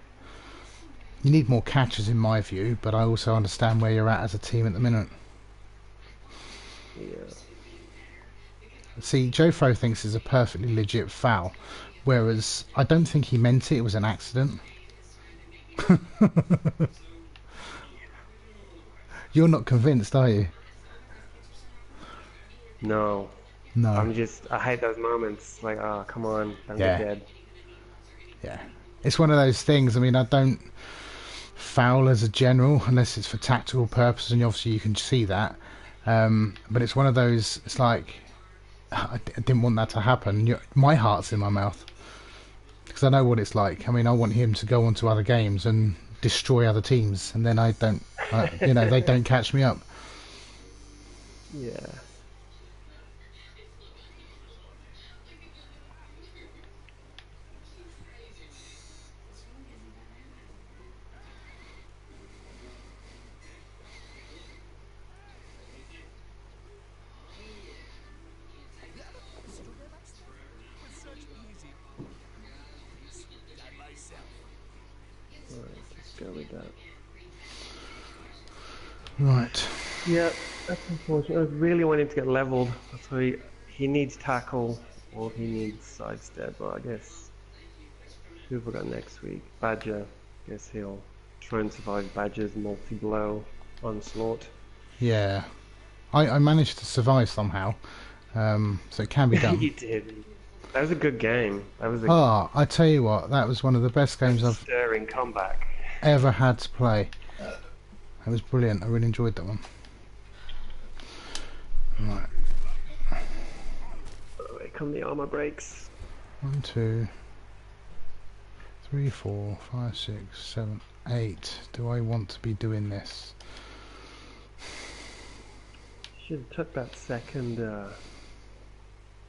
You need more catches in my view, but I also understand where you're at as a team at the minute. Yeah. See, Jofro thinks it's a perfectly legit foul, whereas I don't think he meant it. It was an accident. You're not convinced, are you? No. No. I hate those moments. Like, oh, come on, don't get Yeah. dead. Yeah. It's one of those things. I mean, I don't foul as a general unless it's for tactical purposes, and obviously you can see that. But it's one of those. It's like I didn't want that to happen. My heart's in my mouth because I know what it's like. I mean, I want him to go on to other games and destroy other teams, and then I don't. They don't catch me up. Yeah. Stood there like that with such easy. Sweet guy myself. Alright, let's go with that. Right. Yeah, that's unfortunate. I really want him to get leveled. That's why he needs tackle or he needs sidestep. But I guess who have we got next week? Badger. Guess he'll try and survive Badger's multi-blow onslaught. Yeah. I managed to survive somehow, so it can be done. You did. That was a good game. That was a I tell you what, that was one of the best games I've stirring comeback. ever had to play. That was brilliant. I really enjoyed that one. Right. Oh, here come the armor breaks. 1, 2, 3, 4, 5, 6, 7, 8. Do I want to be doing this? Should have took that second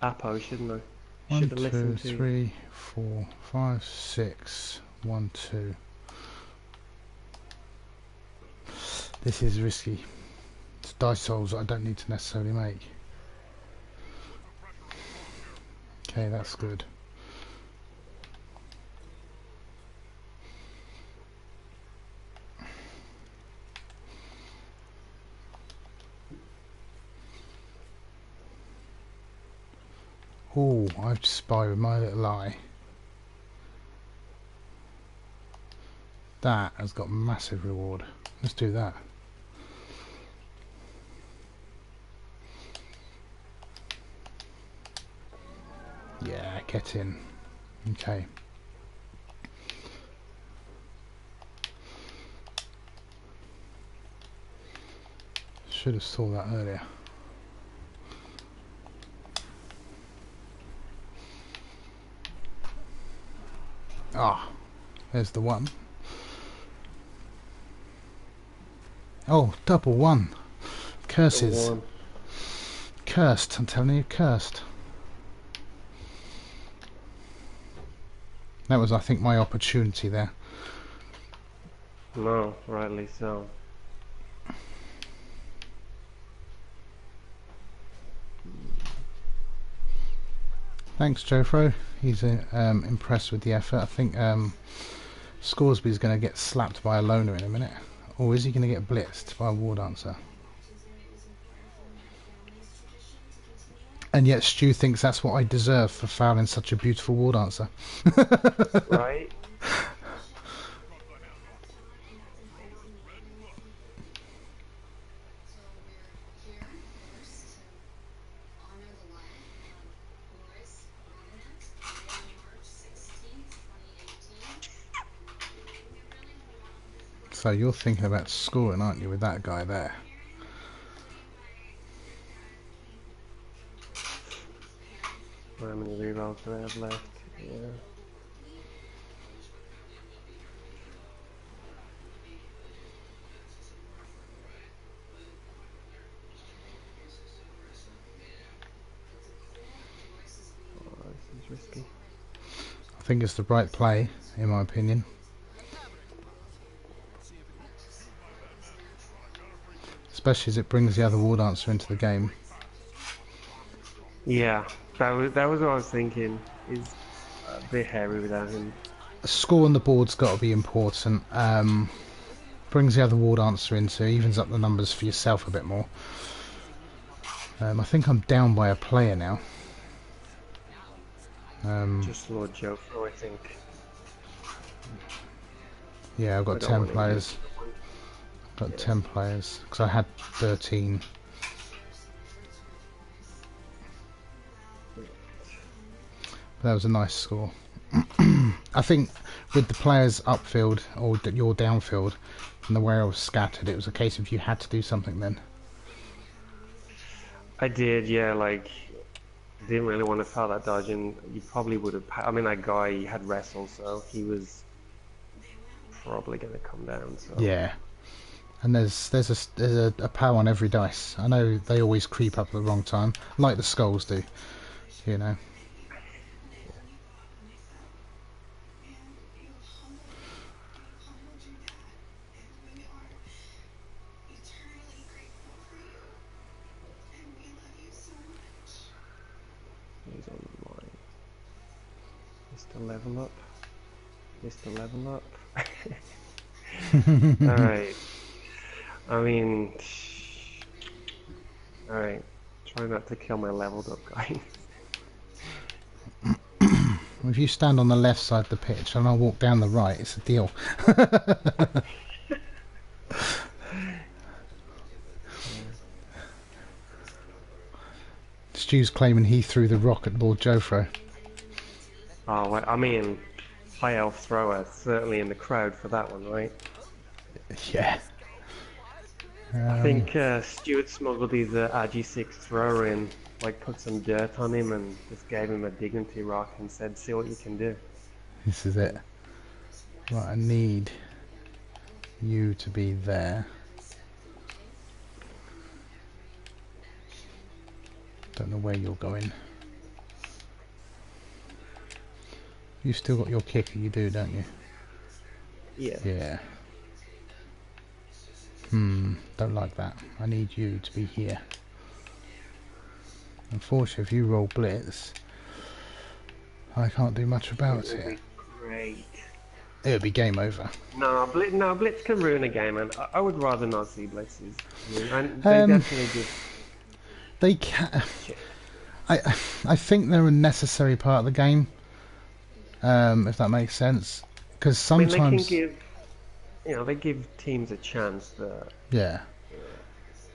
Apo, shouldn't I? 1, Should have 2, listened to 3, 4, 5, 6. 1, 2. This is risky. It's dice rolls I don't need to necessarily make. Okay, that's good. Oh, I've just spied with my little eye. That has got massive reward. Let's do that. Yeah, get in. Okay. Should have saw that earlier. Ah, there's the one. Oh, double one. Curses. one. Cursed, I'm telling you, cursed. That was, I think, my opportunity there. No, rightly so. Thanks, Jofro. He's impressed with the effort. I think Scoresby's going to get slapped by a loner in a minute. Or is he going to get blitzed by a war dancer? And yet Stu thinks that's what I deserve for fouling such a beautiful war dancer. Right? So you're thinking about scoring, aren't you, with that guy there? How many rerolls do I have left? Yeah. think it's the right play, in my opinion. Especially as it brings the other war dancer into the game. Yeah, that was what I was thinking. He's a bit hairy without him. A score on the board's got to be important. Brings the other war dancer in, so evens up the numbers for yourself a bit more. I think I'm down by a player now. Just Lord Jofro, I think. Yeah, I've got 10 players. Got 10 players because I had 13. That was a nice score. I think with the players upfield or your downfield and the way I was scattered, it was a case of you had to do something then. I did, yeah, like, didn't really want to foul that dodge, and you probably would have, I mean, that guy, he had wrestle, so he was probably going to come down, so. Yeah. And there's a power on every dice. I know they always creep up at the wrong time, like the skulls do, you know. He's on the line. Mr. Level Up. Mr. Level Up. Alright. I mean... Alright. Try not to kill my leveled up guy. If you stand on the left side of the pitch and I'll walk down the right, it's a deal. Stu's claiming he threw the rock at Lord Jofro. Oh, well, I mean, high elf thrower, certainly in the crowd for that one, right? Yeah. I think Stuart smuggled his RG6 thrower in, like put some dirt on him and just gave him a dignity rock and said, see what you can do. This is it. Right, I need you to be there. Don't know where you're going. You still got your kicker, you do, don't you? Yeah. Yeah. Don't like that. I need you to be here. Unfortunately, if you roll blitz, I can't do much about it. Great. It would be game over. No, Blitz can ruin a game, and I would rather not see blitzes. I mean, and they definitely just... They can. I think they're a necessary part of the game. If that makes sense, because sometimes I mean, they can give, they give teams a chance. Yeah.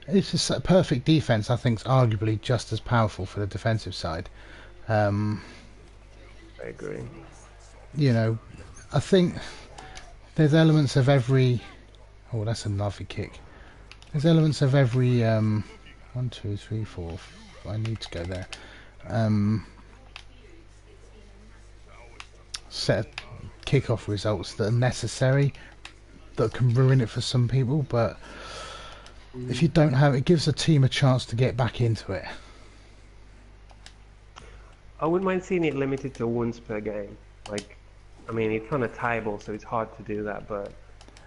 It's just a perfect defense. I think is arguably just as powerful for the defensive side. I agree. You know, I think there's elements of every. Oh, that's a lovely kick. There's elements of every. 1, 2, 3, 4. I need to go there. Set of kick-off results that are necessary, that can ruin it for some people, but if you don't have it, gives a team a chance to get back into it. I wouldn't mind seeing it limited to once per game. Like, I mean, it's on a table, so it's hard to do that, but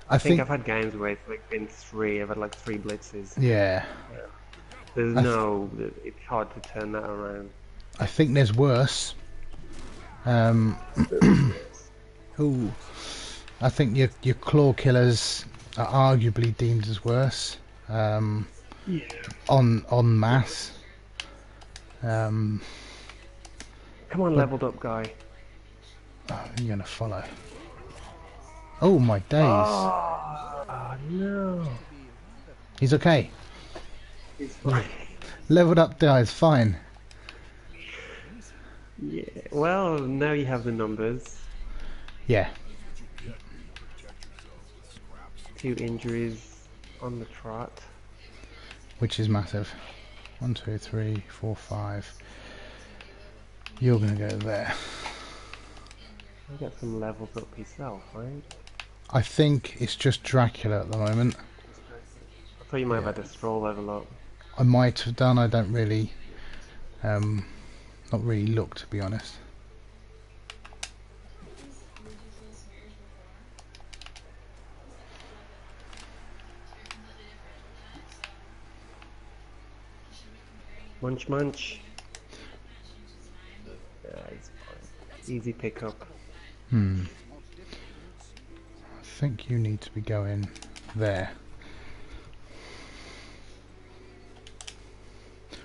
I think I've had games where it's like been 3, I've had like 3 blitzes. Yeah. There's it's hard to turn that around. I think there's worse. Ooh, I think your claw killers are arguably deemed as worse. Yeah. On mass. Come on, leveled up guy. Oh, you're gonna follow. Oh my days! Oh no! He's okay. He's fine. Leveled up guys, fine. Yeah. Well, now you have the numbers. Yeah. 2 injuries on the trot. Which is massive. 1, 2, 3, 4, 5. You're gonna go there. You get some levels up yourself, right? I think it's just Dracula at the moment. I thought you might have had a stroll level up. I might have done. I don't really, not really look, to be honest. Munch munch. Yeah, it's fine. Easy pickup. I think you need to be going there.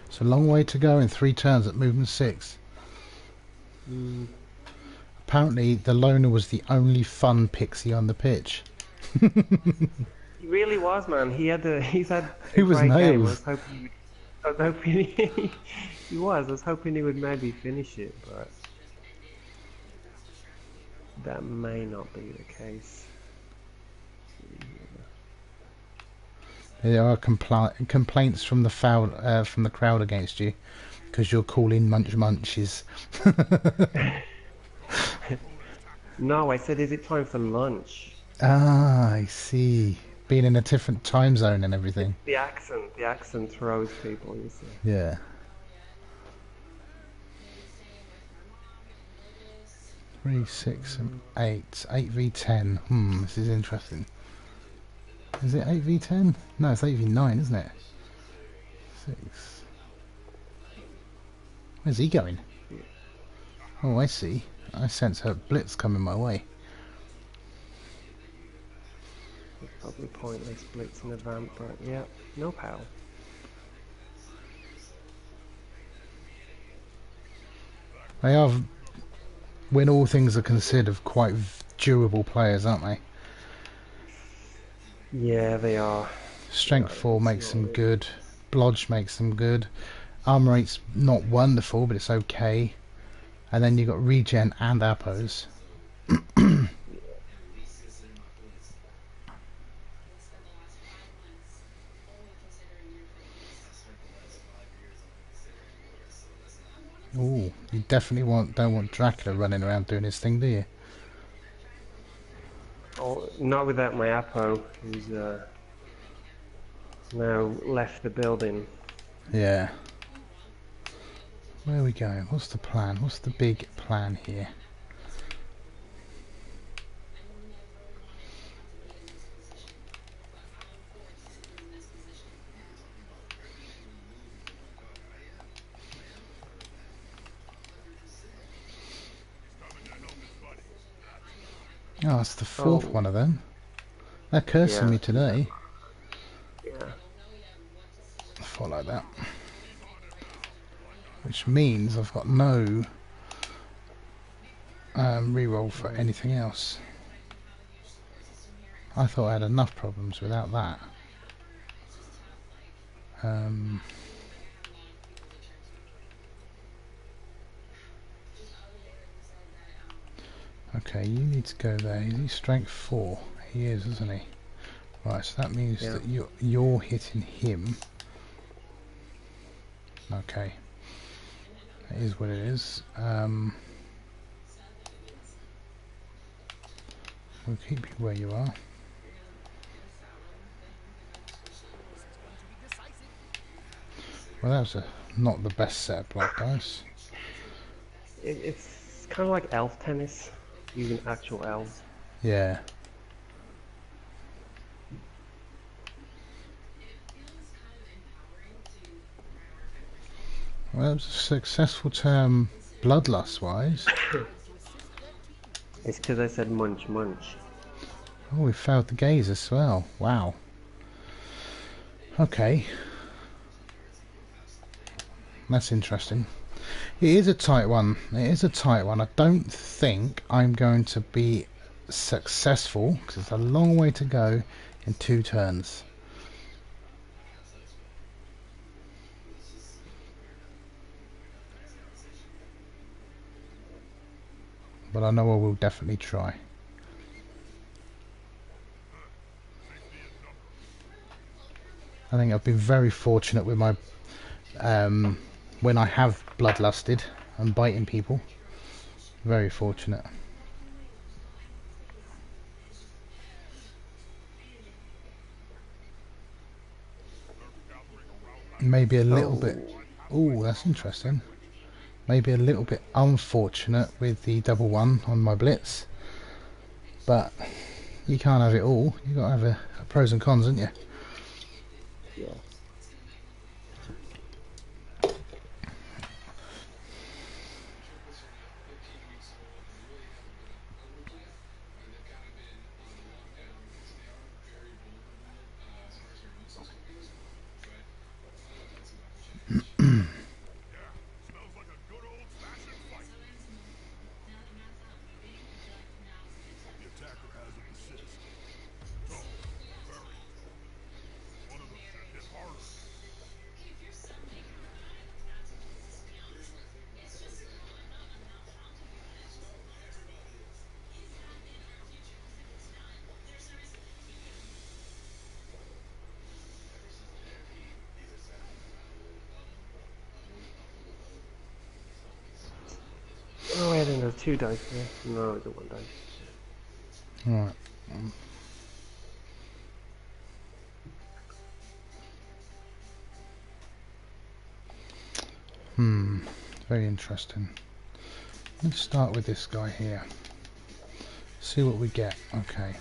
It's a long way to go in 3 turns at movement 6. Apparently the loner was the only fun pixie on the pitch. He really was, man. He's had He a was great game. nails. I was hoping he was. I was hoping he would maybe finish it, but that may not be the case. There are complaints from the from the crowd against you because you're calling munches. No, I said, is it time for lunch? Ah, I see. Being in a different time zone and everything. The accent throws people, you see. Yeah. 3, 6, and 8. 8v10. This is interesting. Is it 8v10? No, it's 8v9, isn't it? 6. Where's he going? Oh, I see. I sense a blitz coming my way. It's probably pointless blitzing a vamp, but yeah, no pal. They are, when all things are considered, quite durable players, aren't they? Yeah, they are. Strength 4 makes them good. Blodge makes them good. Armor rate's not wonderful, but it's okay. And then you've got regen and appos. Ooh, you definitely don't want Dracula running around doing his thing, do you? Oh, not without my Apo, who's now left the building. Yeah. Where are we going? What's the plan? What's the big plan here? Oh, it's the 4th one of them. They're cursing me today. Yeah. I thought like that. Which means I've got no reroll for anything else. I thought I had enough problems without that. Okay, you need to go there. Is he strength 4? He is, isn't he? Right, so that means that you're hitting him. Okay. That is what it is. We'll keep you where you are. Well, that was not the best set of block dice. It's kind of like elf tennis, using actual elves. Yeah. Well, it was a successful term, bloodlust-wise. It's because I said munch munch. Oh, we failed the gaze as well. Wow. Okay. That's interesting. It is a tight one. It is a tight one. I don't think I'm going to be successful because it's a long way to go in 2 turns. But I know I will definitely try. I think I've been very fortunate with my when I have bloodlusted and biting people. Very fortunate. Maybe a little bit. Oh, that's interesting. Maybe a little bit unfortunate with the double 1 on my blitz, but you can't have it all. You got to have a pros and cons, haven't you? Yeah. There's 2 dice here. No, it's a 1 dice. Right. Very interesting. Let's start with this guy here. See what we get. Okay.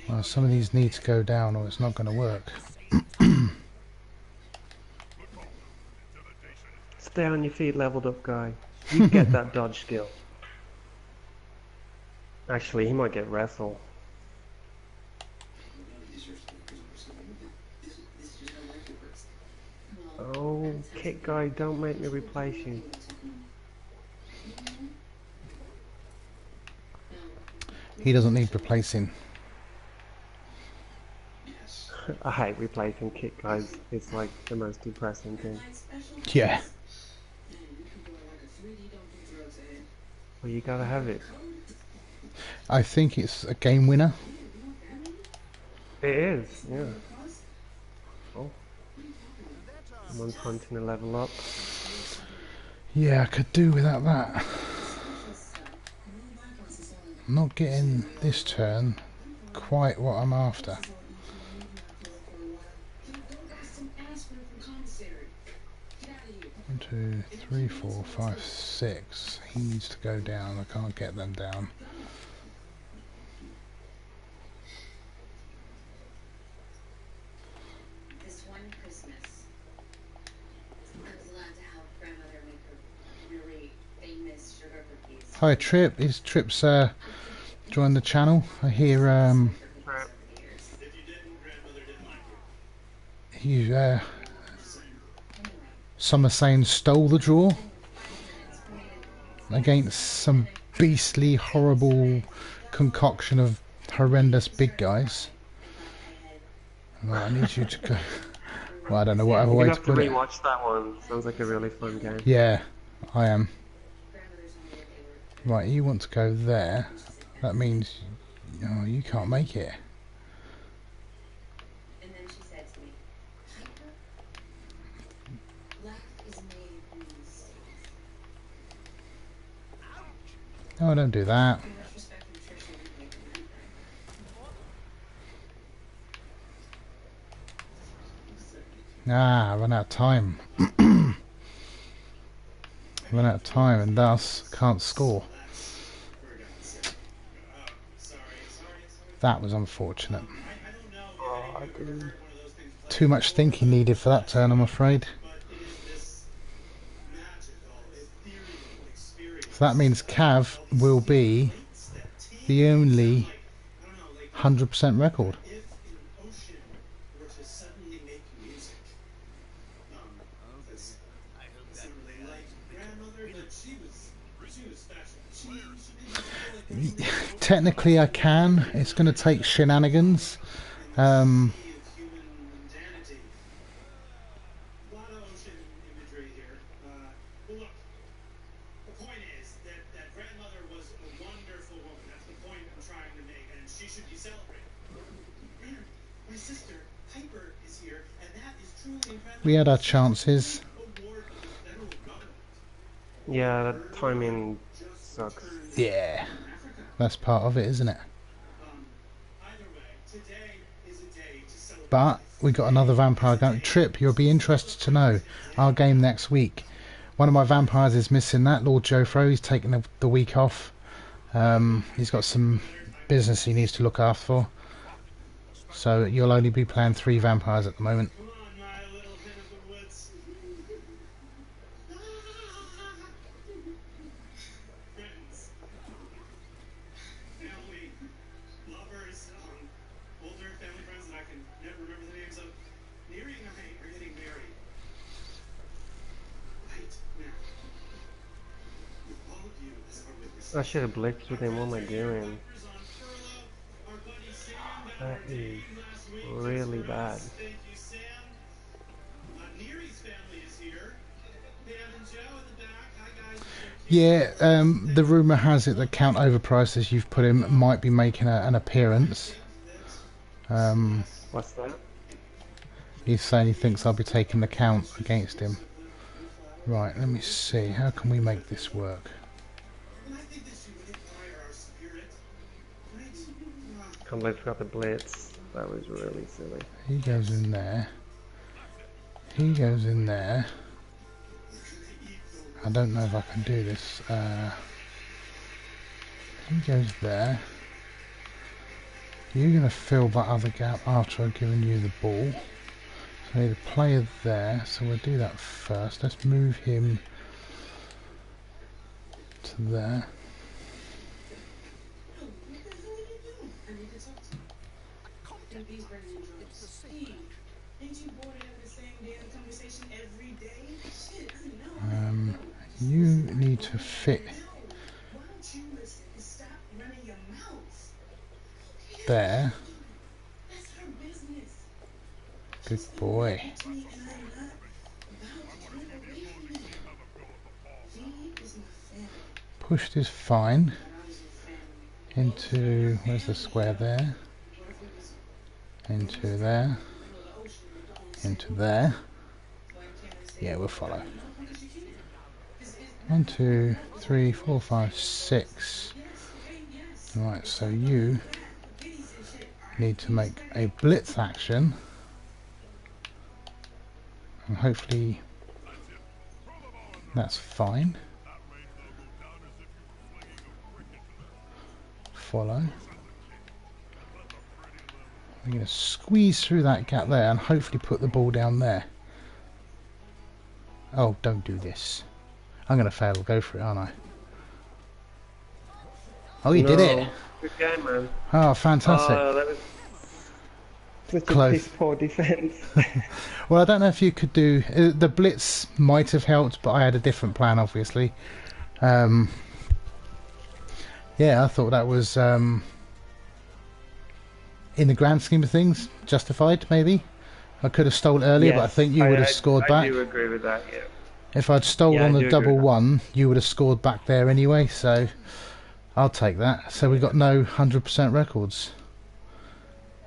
Well, some of these need to go down or it's not going to work. Stay on your feet, leveled up guy. You get that dodge skill. Actually, he might get wrestle. Oh, kick guy, don't make me replace you. He doesn't need replacing. I hate replacing kick guys. It's like the most depressing thing. Yeah. Well, you gotta have it. I think it's a game winner. It is, yeah. Oh. Someone's hunting a level up. Yeah, I could do without that. I'm not getting this turn quite what I'm after. 1, 2, 3, 4, 5, 6. He needs to go down. I can't get them down. This one Christmas, I was allowed to help grandmother make her really famous sugar cookies. Hi Trip, is Trip's joined the channel? I hear you some are saying stole the draw against some beastly horrible concoction of horrendous big guys. Right, I need you to go. Well, I don't know what other You're way gonna to have to put it. rewatch that one. Sounds like a really fun game. Yeah, I am. Right, you want to go there. That means you can't make it. And then she said to me, Piper, black is made in these. Oh, don't do that. In retrospect, I'm sure she didn't make it meant Ah, I run out of time. Run out of time and thus can't score. That was unfortunate. Oh, I didn't. Too much thinking needed for that turn, I'm afraid. So that means Cav will be the only 100% record. Technically I can. It's going to take shenanigans. We had our chances. Yeah, that timing sucks. Yeah, that's part of it, isn't it? But we got another vampire going. Trip, you'll be interested to know our game next week. One of my vampires is missing. That Lord Jofro, he's taking the week off. He's got some business he needs to look after for. So you'll only be playing 3 vampires at the moment. I should have blitzed with him. What am I doing? That is really bad. Yeah, the rumour has it that Count Overpriced, as you've put him, might be making an appearance. What's that? He's saying he thinks I'll be taking the Count against him. Right, let me see. How can we make this work? Can't believe I forgot the blitz. That was really silly. He goes in there. He goes in there. I don't know if I can do this. He goes there. You're going to fill that other gap after I've given you the ball. So I need a player there, so we'll do that first. Let's move him to there. You need to fit there. Good boy. Pushed is fine. Into, where's the square there? Into there. Into there. Yeah, we'll follow. 1, 2, 3, 4, 5, 6. Right, so you need to make a blitz action. And hopefully that's fine. Follow. I'm going to squeeze through that gap there and hopefully put the ball down there. Oh, don't do this. I'm going to fail. Go for it, aren't I? Oh, you did it! Good game, man. Oh, fantastic. Oh, that was such Close. a piss poor defense. Well, I don't know if you could do... the blitz might have helped, but I had a different plan, obviously. Yeah, I thought that was, in the grand scheme of things, justified, maybe. I could have stole earlier, Yes, but I think you would have scored back. I do agree with that, yeah. If I'd stolen Yeah, I on do the agree double with that. one, you would have scored back there anyway, so I'll take that. So we got no 100% records.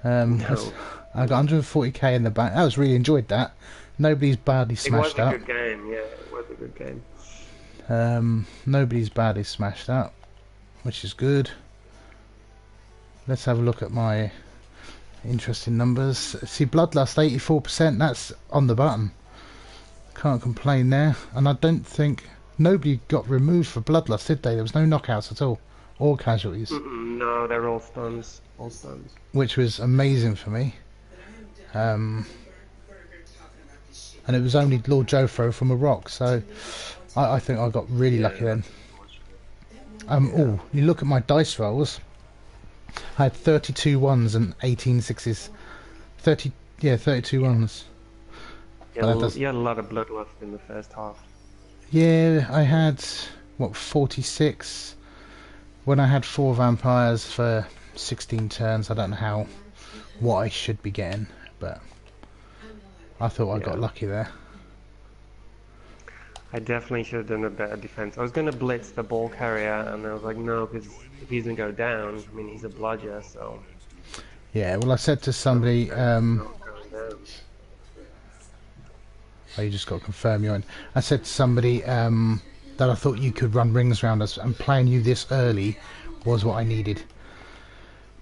No. I got 140k in the bank. I was really enjoyed that. Nobody's badly It was smashed a up. good game, yeah, it was a good game. Nobody's badly smashed up, which is good. Let's have a look at my interesting numbers. See, Bloodlust 84%, that's on the button. Can't complain there. And I don't think nobody got removed for Bloodlust, did they? There was no knockouts at all, or casualties. No, they're all stuns. All stuns. Which was amazing for me. And it was only Lord Jofro from a rock, so I think I got really lucky then. Oh, you look at my dice rolls. I had 32 ones and 18 sixes. 32 ones. Yeah, you had a lot of bloodlust in the first half. Yeah, I had, what, 46 when I had 4 vampires for 16 turns. I don't know what I should be getting, but I thought I got lucky there. I definitely should have done a better defense. I was going to blitz the ball carrier, and I was like, no, because if he's going to go down, I mean, he's a bludger, so... Yeah, well, I said to somebody, oh, you just got to confirm you're in. I said to somebody that I thought you could run rings around us, and playing you this early was what I needed.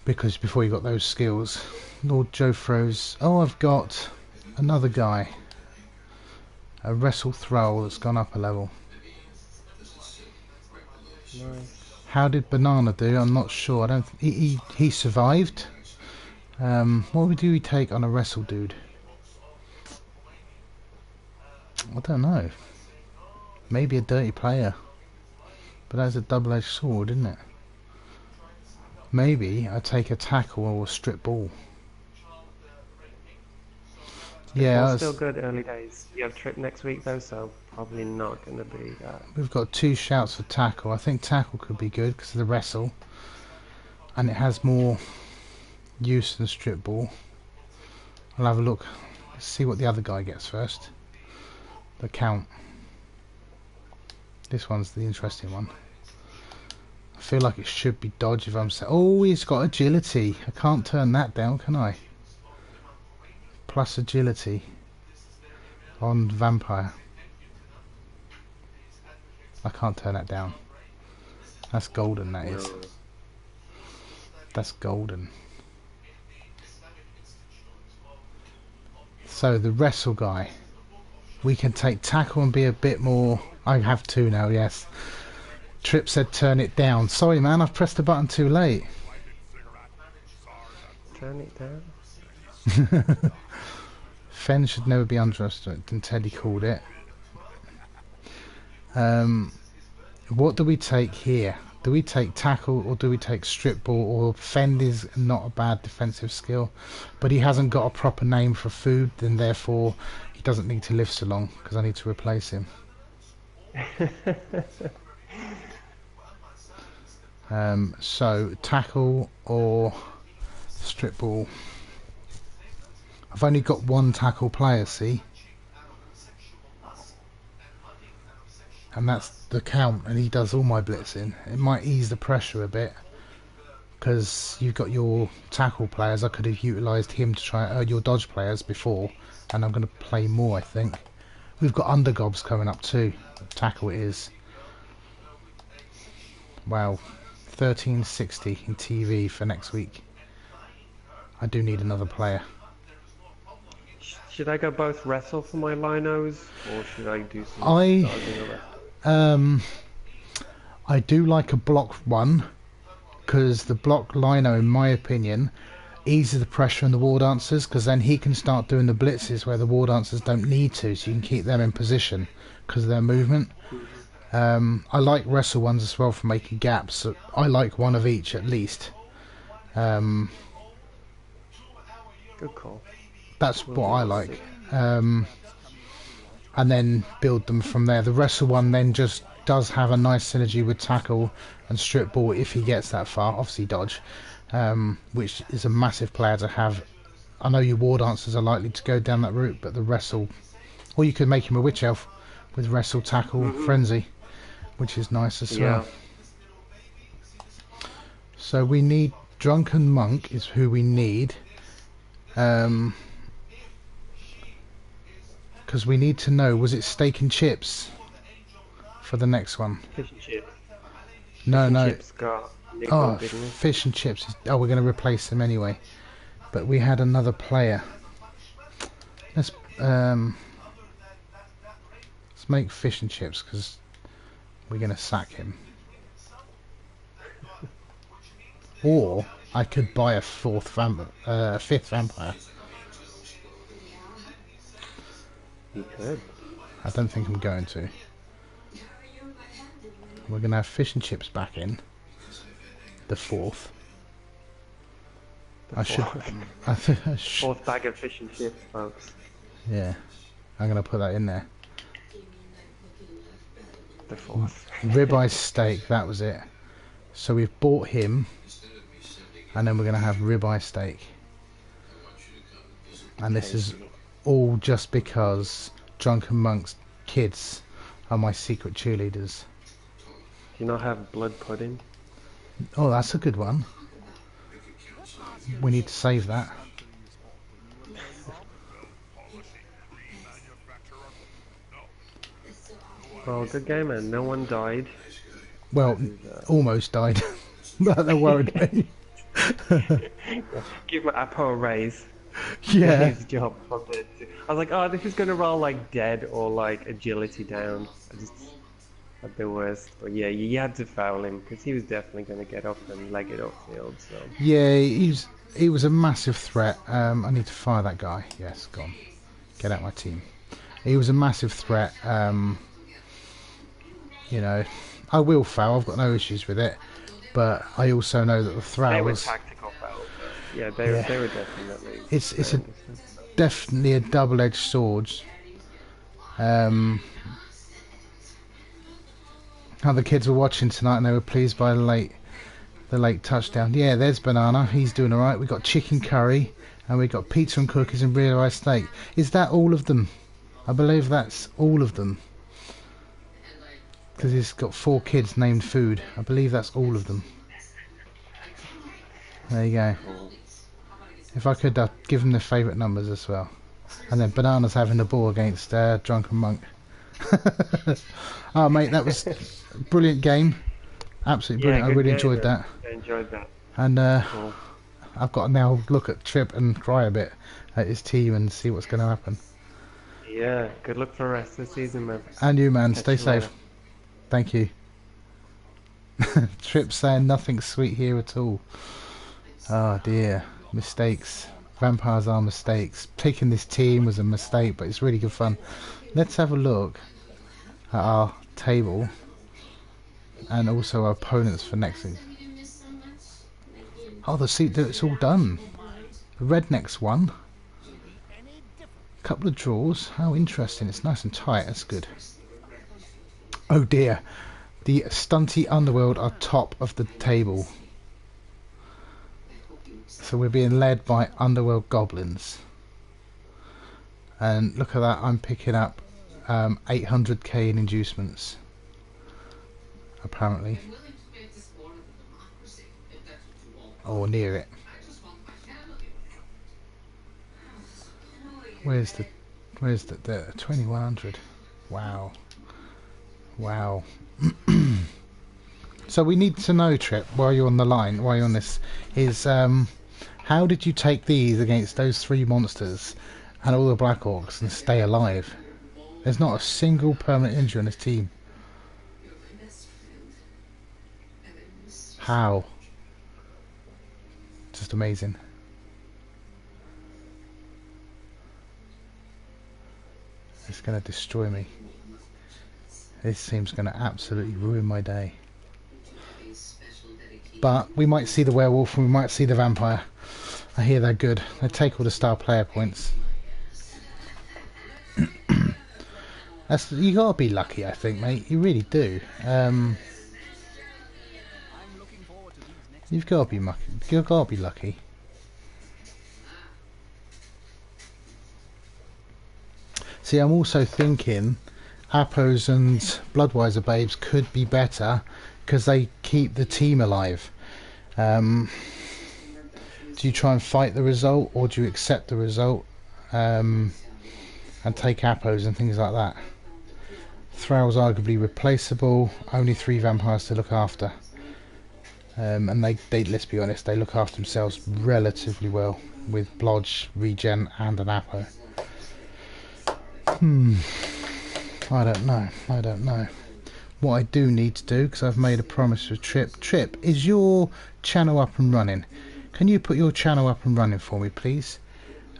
Because before you got those skills, Lord Jofro's... Oh, I've got another guy. A wrestle throw that's gone up a level. Nice. How did Banana do? I'm not sure. I don't. He survived. What do we take on a wrestle dude? I don't know. Maybe a dirty player. But that's a double-edged sword, isn't it? Maybe I take a tackle or a strip ball. Yeah, It's still good early days. You have a trip next week though, so probably not going to be that. We've got 2 shouts for tackle. I think tackle could be good because of the wrestle, and it has more use and strip ball. I'll have a look. Let's see what the other guy gets first. The count. This one's the interesting one. I feel like it should be dodge if I'm saying. Oh, he's got agility. I can't turn that down, can I? Plus agility on vampire. I can't turn that down. That's golden, that is. That's golden. So the wrestle guy. We can take tackle and be a bit more... I have two now, yes. Trip said turn it down. Sorry man, I've pressed the button too late. Turn it down. Fen should never be underestimated, and Teddy called it. What do we take here? Do we take tackle or do we take strip ball? Or fend is not a bad defensive skill, but he hasn't got a proper name for food, and therefore he doesn't need to live so long because I need to replace him. So tackle or strip ball. I've only got one tackle player, see, and that's the count, and he does all my blitzing. It might ease the pressure a bit because you've got your tackle players. I could have utilised him to try your dodge players before, and I'm going to play more. I think we've got undergobs coming up too. Tackle it is. Wow, 1360 in TV for next week. I do need another player. Should I go both wrestle for my linos, or should I do some I do like a block one, because the block lino, in my opinion, eases the pressure on the war dancers, because then he can start doing the blitzes where the war dancers don't need to, so you can keep them in position because of their movement. I like wrestle ones as well for making gaps. So I like one of each at least. Good call. That's what I like. And then build them from there. The wrestle one then just does have a nice synergy with tackle and strip ball if he gets that far. Obviously dodge, which is a massive player to have. I know your war dancers are likely to go down that route, but the wrestle, or you could make him a witch elf with wrestle, tackle, frenzy, which is nice as well. So we need drunken monk is who we need. Because we need to know, was it steak and chips for the next one? Fish and chips. No, no. Chips got Oh, fish and chips. Oh, we're going to replace them anyway. But we had another player. Let's make fish and chips because we're going to sack him. Or I could buy a fifth vampire. You could. I don't think I'm going to. We're going to have fish and chips back in. The fourth. I should. Fourth bag of fish and chips, folks. Yeah, I'm going to put that in there. The fourth. Ribeye steak, that was it. So we've bought him, and then we're going to have ribeye steak. And this is all just because Drunken Monk's kids are my secret cheerleaders. Do you not have blood pudding? Oh, that's a good one. We need to save that. Well, good game, and no one died. Well, almost died. That worried me. Give my Apo a raise. Yeah. His job. I was like, oh, this is gonna roll like dead or like agility down. I just had the worst. But yeah, you had to foul him because he was definitely gonna get up and leg it upfield. So Yeah, he was a massive threat. I need to fire that guy. Yes, gone. Get out my team. He was a massive threat. You know, I will foul. I've got no issues with it. But I also know that the throw they were was tactical fouls. Yeah, they were definitely. It's definitely a double-edged sword. How the kids were watching tonight and they were pleased by the late the late touchdown. Yeah, there's Banana. He's doing all right. We got chicken curry, and we got pizza and cookies and ribeye steak. Is that all of them? I believe that's all of them. Because he's got 4 kids named Food. I believe that's all of them. There you go. If I could give them their favourite numbers as well. And then Banana's having the ball against Drunken Monk. Oh mate, that was a brilliant game. Absolutely brilliant. I really enjoyed that. I enjoyed that. And Cool. I've got to now look at Trip and cry a bit at his team and see what's going to happen. Yeah, good luck for the rest of the season, man. And you, man, Catch stay you safe. later. Thank you. Trip saying nothing sweet here at all. Oh dear, mistakes. Vampires are mistakes. Picking this team was a mistake, but it's really good fun. Let's have a look at our table and also our opponents for next season. Oh, it's all done. The Rednecks won. Couple of draws. How interesting. It's nice and tight. That's good. Oh dear. The Stunty Underworld are top of the table. So we're being led by Underworld Goblins. And look at that. I'm picking up 800k in inducements. Apparently. Or near it. Where's the 2100? Wow. Wow. So we need to know, Trip, while you're on the line, while you're on this, is how did you take these against those 3 monsters and all the Black Orcs and stay alive? There's not a single permanent injury on this team. How? Just amazing. It's going to destroy me. This team's going to absolutely ruin my day. But we might see the werewolf and we might see the vampire. I hear they're good. They take all the star player points. You gotta be lucky, I think, mate. You really do. You've got to be lucky. You've got to be lucky. See, I'm also thinking Appos and Bloodwiser Babes could be better because they keep the team alive. Do you try and fight the result, or do you accept the result and take Appos and things like that? Thrall's arguably replaceable. Only 3 vampires to look after. And they let's be honest, they look after themselves relatively well with Blodge, Regen and an Appo. I don't know. What I do need to do, because I've made a promise with Trip, is your channel up and running? Can you put your channel up and running for me, please?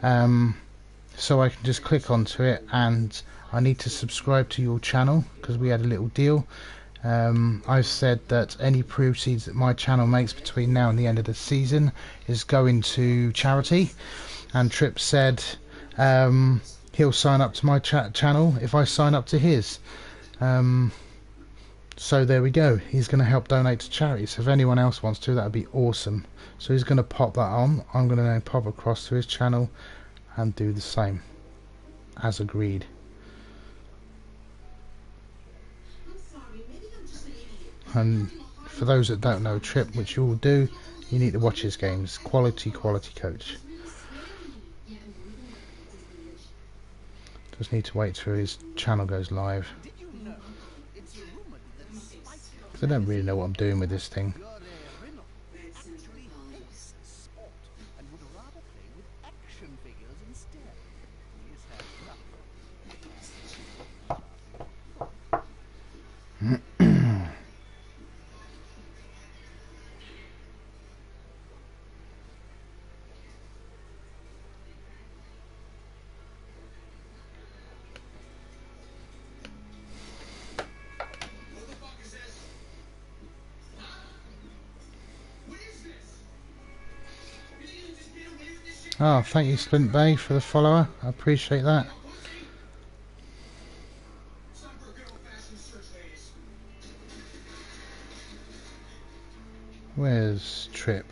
So I can just click onto it, and I need to subscribe to your channel because we had a little deal. I've said that any proceeds that my channel makes between now and the end of the season is going to charity, and Trip said he'll sign up to my channel if I sign up to his. So there we go. He's going to help donate to charity. So if anyone else wants to, that would be awesome. So he's going to pop that on. I'm going to then pop across to his channel and do the same as agreed. And for those that don't know Trip, which you all do, you need to watch his games. Quality coach. Just need to wait till his channel goes live. Because I don't really know what I'm doing with this thing. Oh, thank you Splint Bay for the follower. I appreciate that. Where's Trip?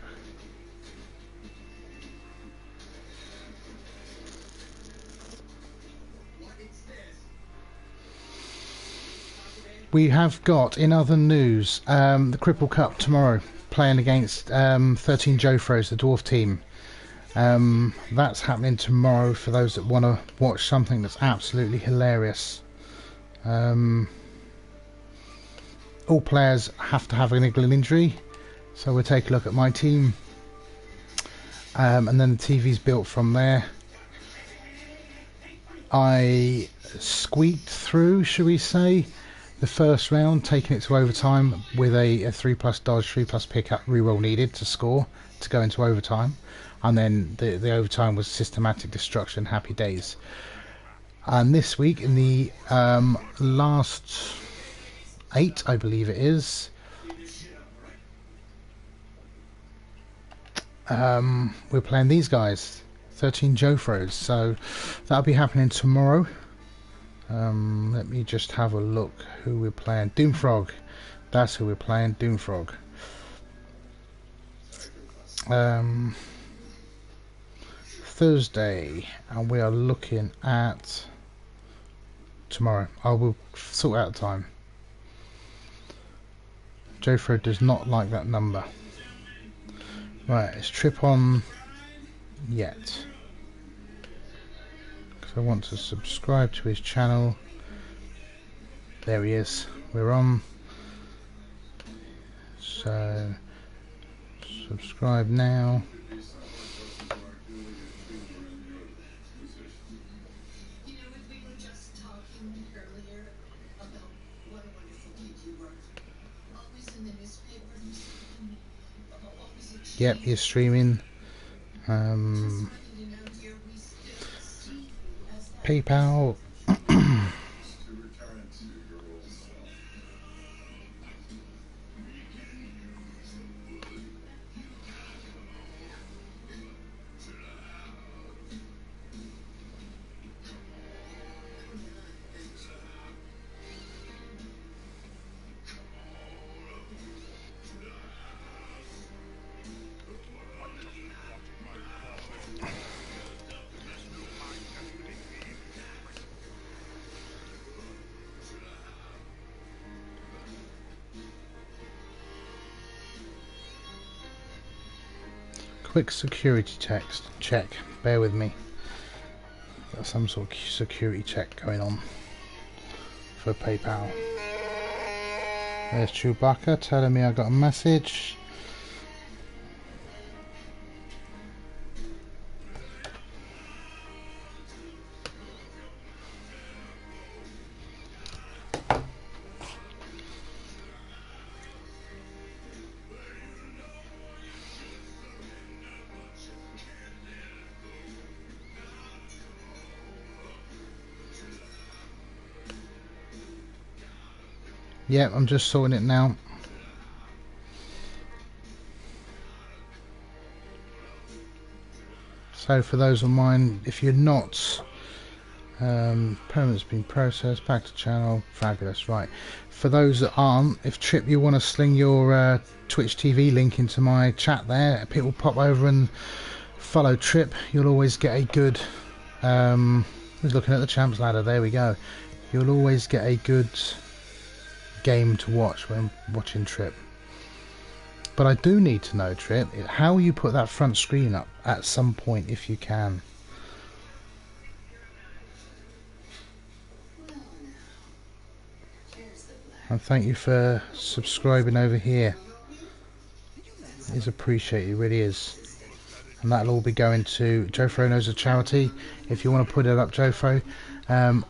We have got, in other news, the Cripple Cup tomorrow, playing against 13 Jofros, the dwarf team. That's happening tomorrow for those that want to watch something that's absolutely hilarious. All players have to have a niggling injury, so we'll take a look at my team, and then the TV's built from there. I squeaked through, shall we say, the first round, taking it to overtime with a 3+ dodge, 3+ pickup reroll needed to score to go into overtime, and then the overtime was systematic destruction, happy days. And this week, in the last 8, I believe it is, we're playing these guys, 13 Jofros, so that'll be happening tomorrow. Let me just have a look who we're playing. Doomfrog, that's who we're playing, Doomfrog. Thursday, and we are looking at tomorrow. I will sort out time. Jofro does not like that number. Right, it's Trip on yet. I want to subscribe to his channel. There he is. We're on. So subscribe now. You know, we were just talking earlier about what a wonderful kid you were. Always in the newspapers. Always a Yep, he's streaming. PayPal. Quick security check. Bear with me. Got some sort of security check going on for PayPal. There's Chewbacca telling me I got a message. Yep, I'm just sorting it now. So for those of mine, if you're not, payment's been processed, back to channel, fabulous, right. For those that aren't, if Trip, you want to sling your Twitch TV link into my chat there, people pop over and follow Trip, you'll always get a good, who's looking at the champs ladder, there we go. You'll always get a good game to watch when watching Trip. But I do need to know, Trip, how you put that front screen up at some point if you can. And thank you for subscribing over here. It is appreciated, it really is. And that'll all be going to Jofro Knows a Charity. If you want to put it up, Jofro,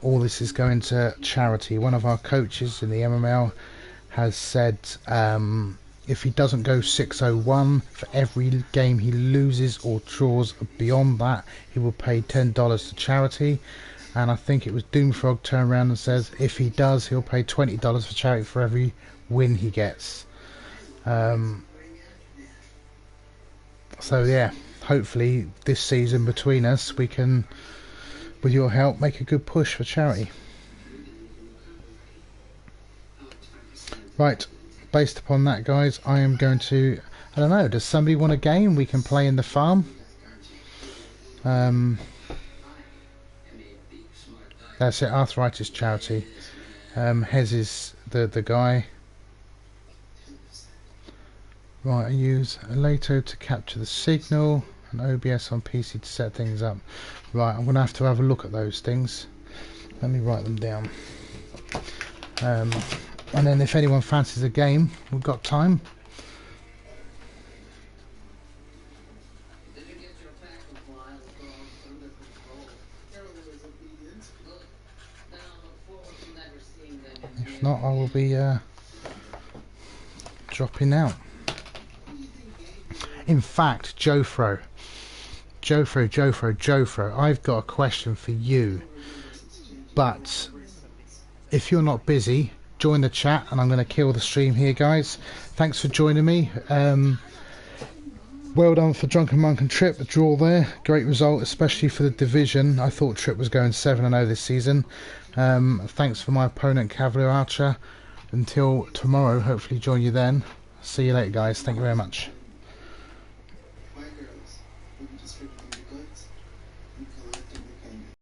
all this is going to charity. One of our coaches in the MML has said if he doesn't go 601 for every game he loses or draws beyond that, he will pay $10 to charity. And I think it was Doomfrog turned around and says if he does, he'll pay $20 for charity for every win he gets. So yeah, hopefully this season between us we can, with your help, make a good push for charity. Right, based upon that, guys, I am going to I don't know, does somebody want a game we can play in the farm? That's it, arthritis charity. Hez is the guy. Right, I use Elato to capture the signal and OBS on PC to set things up. Right, I'm going to have a look at those things. Let me write them down. And then if anyone fancies a game, we've got time. If not, I will be dropping out. In fact, Jofro, I've got a question for you. But if you're not busy, join the chat and I'm going to kill the stream here, guys. Thanks for joining me. Well done for Drunken Monk and Trip, a draw there. Great result, especially for the division. I thought Trip was going 7-0 this season. Thanks for my opponent, Cavalier Archer. Until tomorrow, hopefully join you then. See you later, guys. Thank you very much.